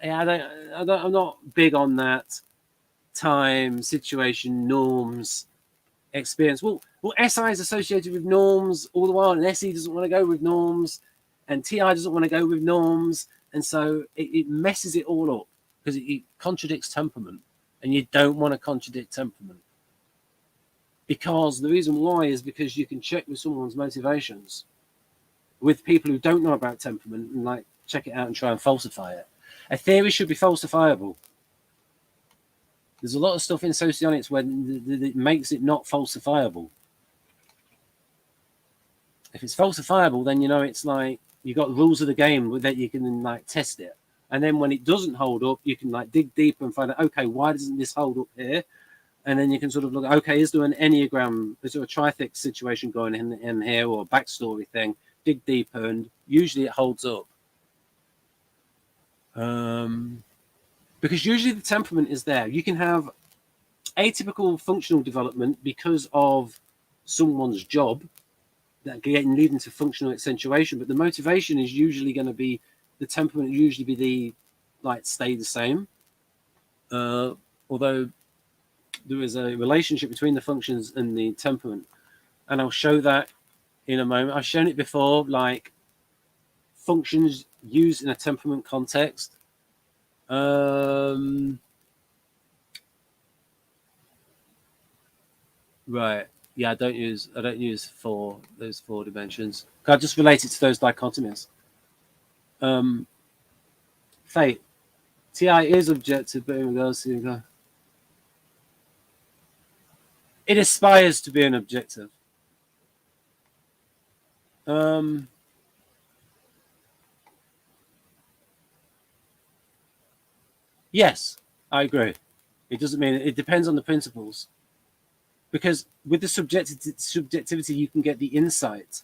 A: yeah, I'm not big on that time, situation, norms, experience. Well, SI is associated with norms all the while, and SE doesn't want to go with norms, and TI doesn't want to go with norms, and so it messes it all up because it contradicts temperament, and you don't want to contradict temperament. Because the reason why is because you can check with someone's motivations with people who don't know about temperament and like check it out and try and falsify it. A theory should be falsifiable. There's a lot of stuff in socionics where it makes it not falsifiable. If it's falsifiable, then you know it's like you got rules of the game that you can like test it. And then when it doesn't hold up, you can like dig deeper and find out, okay, why doesn't this hold up here? And then you can sort of look, okay, is there an enneagram, is there a trifix situation going in here or a backstory thing? Dig deeper, and usually it holds up. Because usually the temperament is there. You can have atypical functional development because of someone's job that leading to functional accentuation, but the motivation is usually going to be, the temperament usually be the, like, stay the same. Although there is a relationship between the functions and the temperament. And I'll show that in a moment. I've shown it before, like functions used in a temperament context. Right. Yeah, I don't use those four dimensions. I just relate it to those dichotomies. Fate. TI is objective, but in regards to it aspires to be an objective. Yes, I agree. It doesn't mean it depends on the principles. Because with the subjectivity, you can get the insight.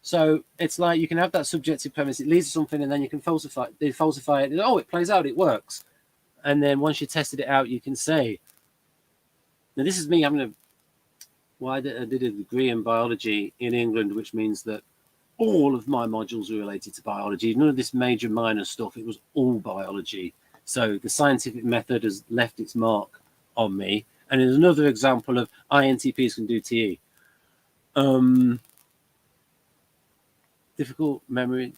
A: So it's like you can have that subjective premise, it leads to something, and then you can falsify it. Oh, it plays out, it works. And then once you tested it out, you can say, now this is me having a, well, I did a degree in biology in England, which means that all of my modules were related to biology. None of this major minor stuff, it was all biology. So the scientific method has left its mark on me. And there's another example of INTPs can do TE. Different memory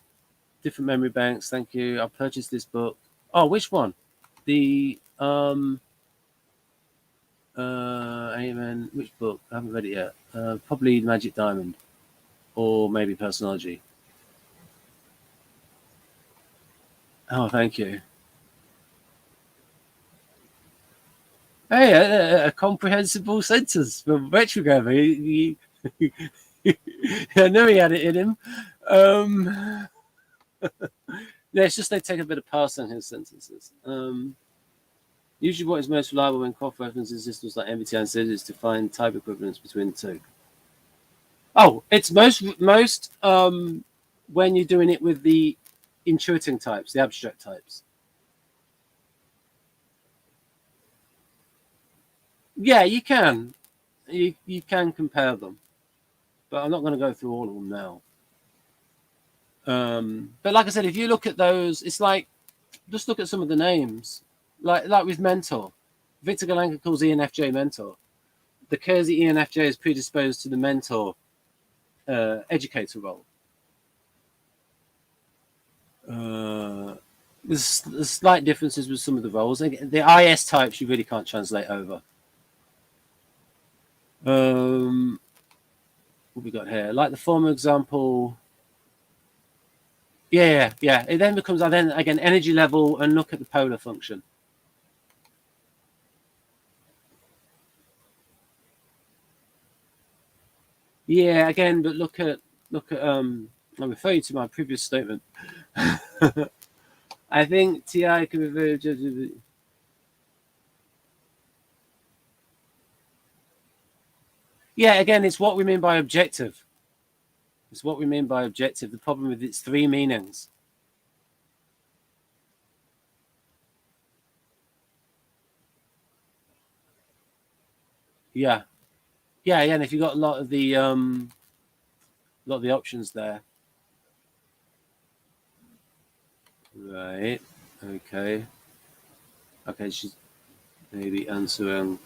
A: banks. Thank you. I purchased this book. Oh, which one? The Amen. Which book? I haven't read it yet. Probably Magic Diamond, or maybe Personology. Oh, thank you. Hey, a comprehensible sentence from Retrographer. I know he had it in him. Yeah, it's just they take a bit of pass on his sentences. Usually what is most reliable when cross-referencing systems like MBTI and SID is to find type equivalence between the two. Oh, it's most when you're doing it with the intuiting types, the abstract types. Yeah, you can. You can compare them. But I'm not going to go through all of them now. But like I said, if you look at those, it's like, just look at some of the names. like with mentor. Victor Galenka calls ENFJ mentor. The Kersey ENFJ is predisposed to the mentor educator role. There's slight differences with some of the roles. The IS types you really can't translate over. What we got here? Like the former example. Yeah. It then becomes again energy level and look at the polar function. Yeah, again, but look at I'll refer you to my previous statement. I think TI can be very. Yeah, again, it's what we mean by objective. It's what we mean by objective. The problem with its three meanings. Yeah, and if you've got a lot of the options there. Right. Okay. She's maybe answering.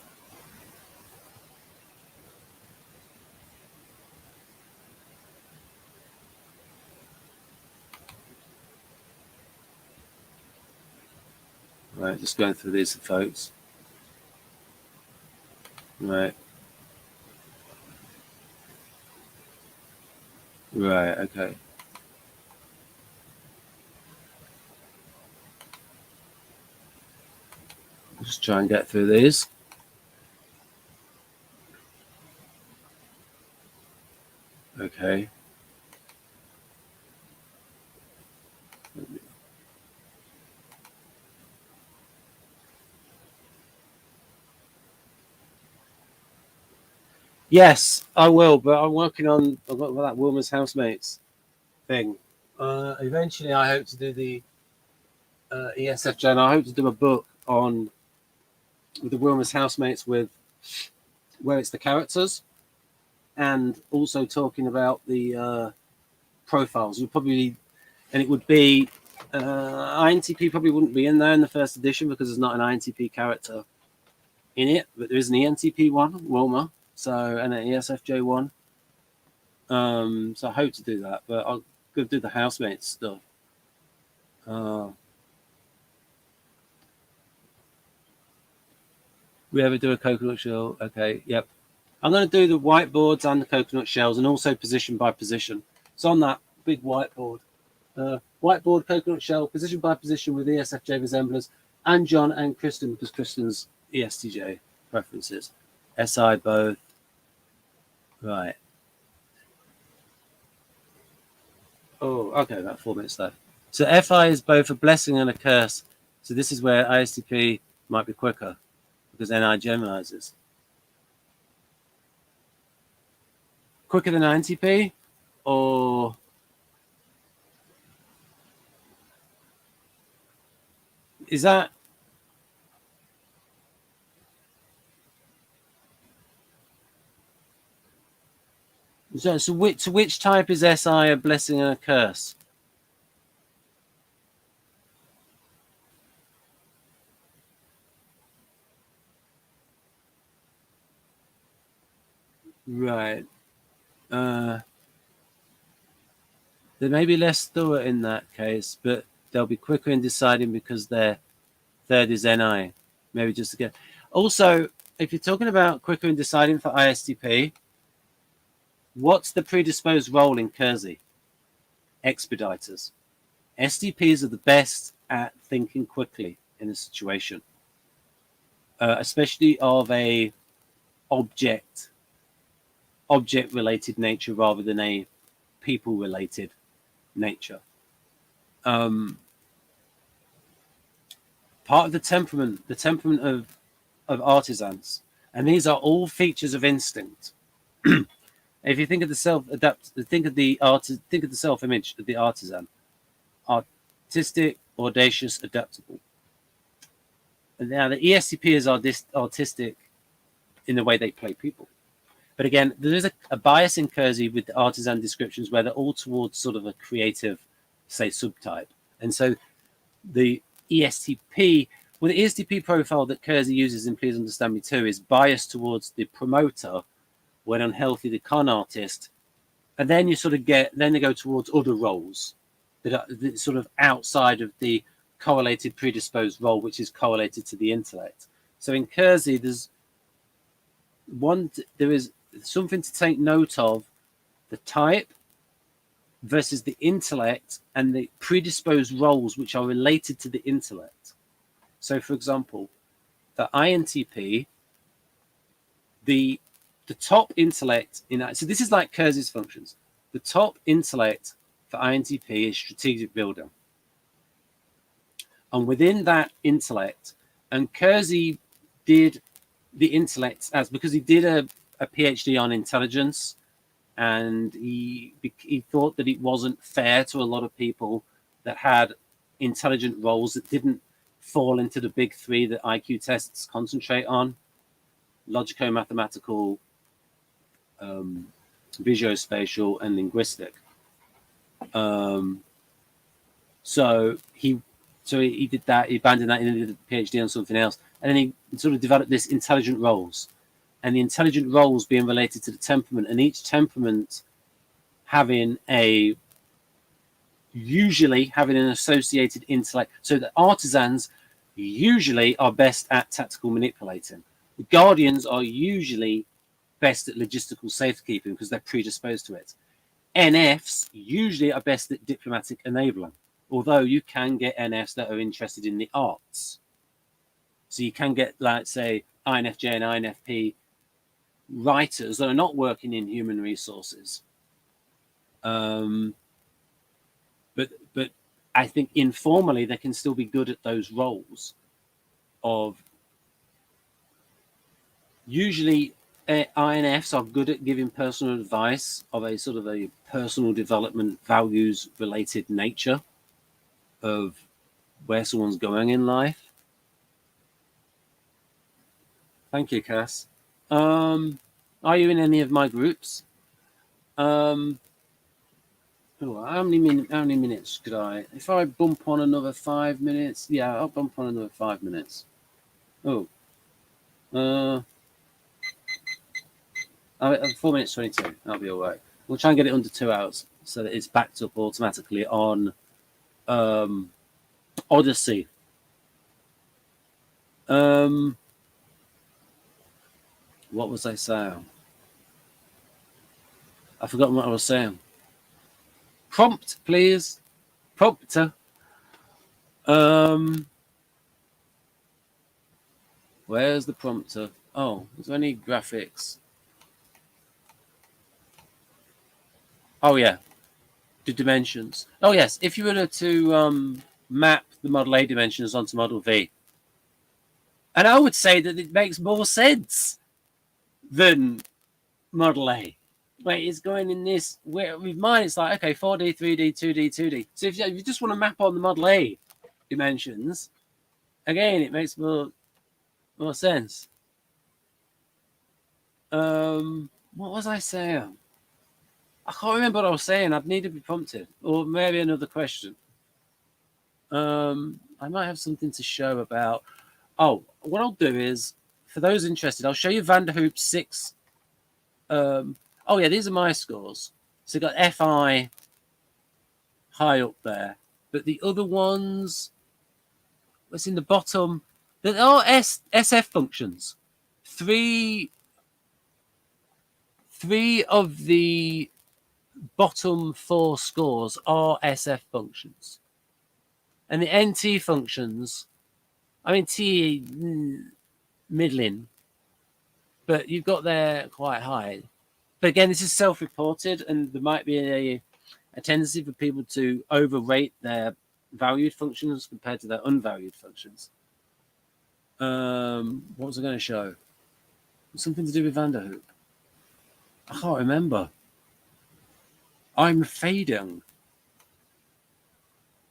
A: Right, just going through these, folks. Right. Right, okay. Just try and get through these. Okay. Yes, I will, but I'm working on that Wilmer's Housemates thing. Eventually, I hope to do the ESFJ, and I hope to do a book on with the Wilmer's Housemates where it's the characters, and also talking about the profiles. It would be INTP probably wouldn't be in there in the first edition because there's not an INTP character in it, but there is an ENTP one, Wilmer, and an ESFJ one. So I hope to do that, but I'll go do the housemates stuff. We ever do a coconut shell? Okay, yep. I'm going to do the whiteboards and the coconut shells, and also position by position. It's on that big whiteboard. Whiteboard, coconut shell, position by position with ESFJ resemblers, and John and Kristen, because Kristen's ESTJ preferences. SI both. Right. Oh, okay, about 4 minutes left. So FI is both a blessing and a curse. So this is where ISTP might be quicker, because NI generalizes. Quicker than INTP, or is that? So which type is SI a blessing and a curse? Right. There may be less thorough in that case, but they'll be quicker in deciding because their third is NI. Maybe just again. Also, if you're talking about quicker in deciding for ISTP, what's the predisposed role in Kersey? Expediters. STPs are the best at thinking quickly in a situation, especially of a object-related nature rather than a people-related nature. Part of the temperament of artisans, and these are all features of instinct. If you think of the self-image of the artisan, artistic, audacious, adaptable. And now the ESTP is artistic in the way they play people. But again, there is a bias in Kersey with the artisan descriptions where they're all towards sort of a creative, say, subtype. And so the ESTP Well, the ESTP profile that Kersey uses in Please Understand Me Too is biased towards the promoter when unhealthy, the con artist. And then you sort of then they go towards other roles that are sort of outside of the correlated predisposed role, which is correlated to the intellect. So in Kersey, there is something to take note of: the type versus the intellect and the predisposed roles which are related to the intellect. So, for example, the INTP, the top intellect in that. So this is like Kersey's functions. The top intellect for INTP is strategic builder. And within that intellect, and Kersey did the intellect because he did a PhD on intelligence, and he thought that it wasn't fair to a lot of people that had intelligent roles that didn't fall into the big three that IQ tests concentrate on: logico-mathematical, visuospatial, and linguistic. So he did that. He abandoned that and did a PhD on something else, and then he sort of developed this intelligent roles, and the intelligent roles being related to the temperament, and each temperament usually having an associated intellect. So the artisans usually are best at tactical manipulating. The guardians are usually best at logistical safekeeping because they're predisposed to it. NFs usually are best at diplomatic enabling, although you can get NFs that are interested in the arts. So you can get, like, say, INFJ and INFP writers that are not working in human resources. But I think informally they can still be good at those roles of usually INFs are good at giving personal advice of a sort of a personal development, values related nature of where someone's going in life. Thank you, Cass. Are you in any of my groups? How many minutes could I? If I bump on another 5 minutes, yeah, I'll bump on another 5 minutes. 4 minutes 22. That'll be all right. We'll try and get it under 2 hours so that it's backed up automatically on Odyssey. What was I saying? I've forgotten what I was saying. Prompt, please. Prompter. Where's the prompter? Oh, is there any graphics? Oh, yeah. The dimensions. Oh, yes. If you were to map the Model A dimensions onto Model V, and I would say that it makes more sense than Model A. Wait, it's going in this. With mine, it's like, okay, 4D, 3D, 2D, 2D. So if you just want to map on the Model A dimensions, again, it makes more sense. What was I saying? I can't remember what I was saying. I'd need to be prompted, or maybe another question. I might have something to show about. Oh, what I'll do is, for those interested, I'll show you Vanderhoop's 6. Oh yeah, these are my scores. So you've got FI high up there, but the other ones, what's in the bottom? There are SF functions. Three of the bottom 4 scores are SF functions, and the NT functions, I mean T middling, but you've got there quite high. But again, this is self-reported, and there might be a tendency for people to overrate their valued functions compared to their unvalued functions. What was I going to show? Something to do with Vanderhoop. I can't remember. I'm fading.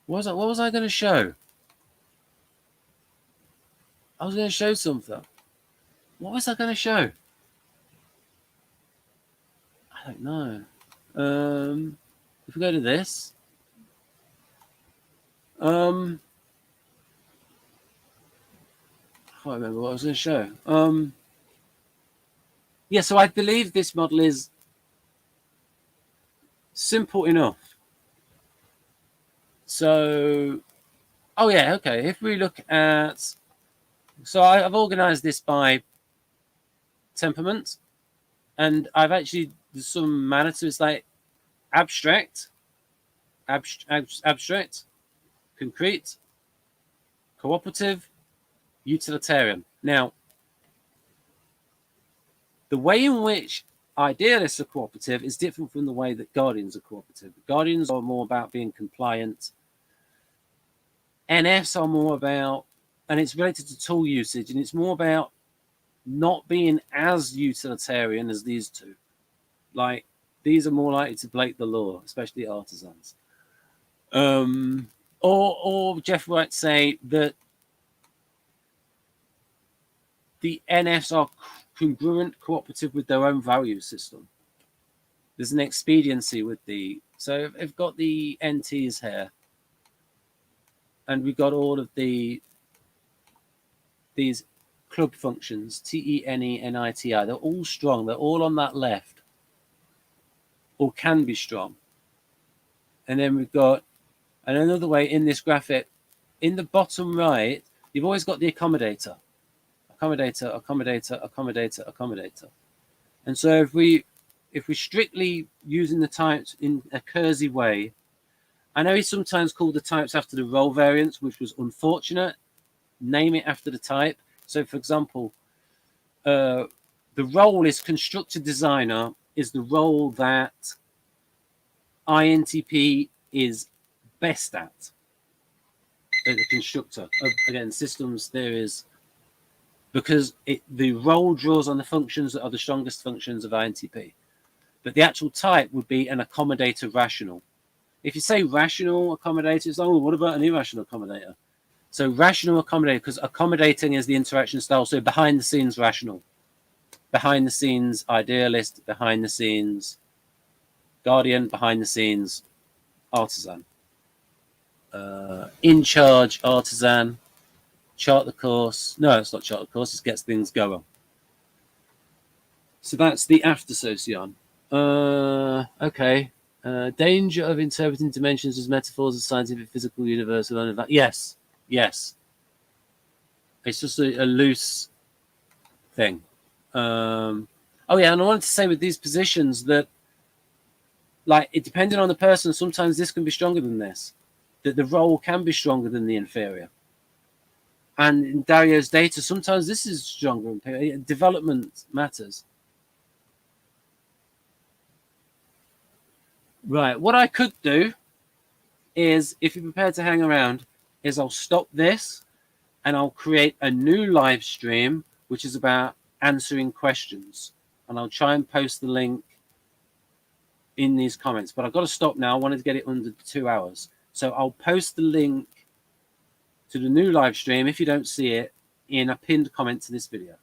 A: What was I going to show? I was going to show something. What was I going to show? I don't know. If we go to this, can't remember what I was going to show. Yeah, so I believe this model is simple enough. So, oh yeah, okay. If we look at, so I've organized this by temperament, and I've actually, there's some manner to it. It's like abstract, abstract, concrete, cooperative, utilitarian. Now, the way in which idealists are cooperative is different from the way that guardians are cooperative. Guardians are more about being compliant. NFs are more about, and it's related to tool usage, and it's more about not being as utilitarian as these two. Like, these are more likely to break the law, especially artisans. Or Jeff might say that the NFs are congruent, cooperative with their own value system. There's an expediency with the, so I've got the NTs here, and we've got all of these club functions, TENE-NITI. They're all strong. They're all on that left, or can be strong. And then we've got, and another way in this graphic, in the bottom right, you've always got the accommodator. Accommodator, accommodator, accommodator, accommodator. And so if we're strictly using the types in a Kersey way, I know he sometimes called the types after the role variants, which was unfortunate. Name it after the type. So, for example, the role is constructor designer is the role that INTP is best at. The constructor of, again, systems theories, because the role draws on the functions that are the strongest functions of INTP. But the actual type would be an accommodator rational. If you say rational accommodator, it's like, oh, what about an irrational accommodator? So rational accommodator, because accommodating is the interaction style. So behind the scenes rational, behind the scenes idealist, behind the scenes guardian, behind the scenes artisan. In charge artisan, chart the course. No, it's not chart the course, it gets things going. So that's the after Socion. Okay. Danger of interpreting dimensions as metaphors of scientific, physical, universal. Yes, yes. It's just a loose thing. Oh yeah, and I wanted to say with these positions that, like, it depending on the person, sometimes this can be stronger than this. That the role can be stronger than the inferior. And in Dario's data, sometimes this is stronger. Development matters. Right, what I could do is, if you're prepared to hang around, is I'll stop this and I'll create a new live stream, which is about answering questions. And I'll try and post the link in these comments. But I've got to stop now. I wanted to get it under 2 hours. So I'll post the link to the new live stream, if you don't see it, in a pinned comment to this video.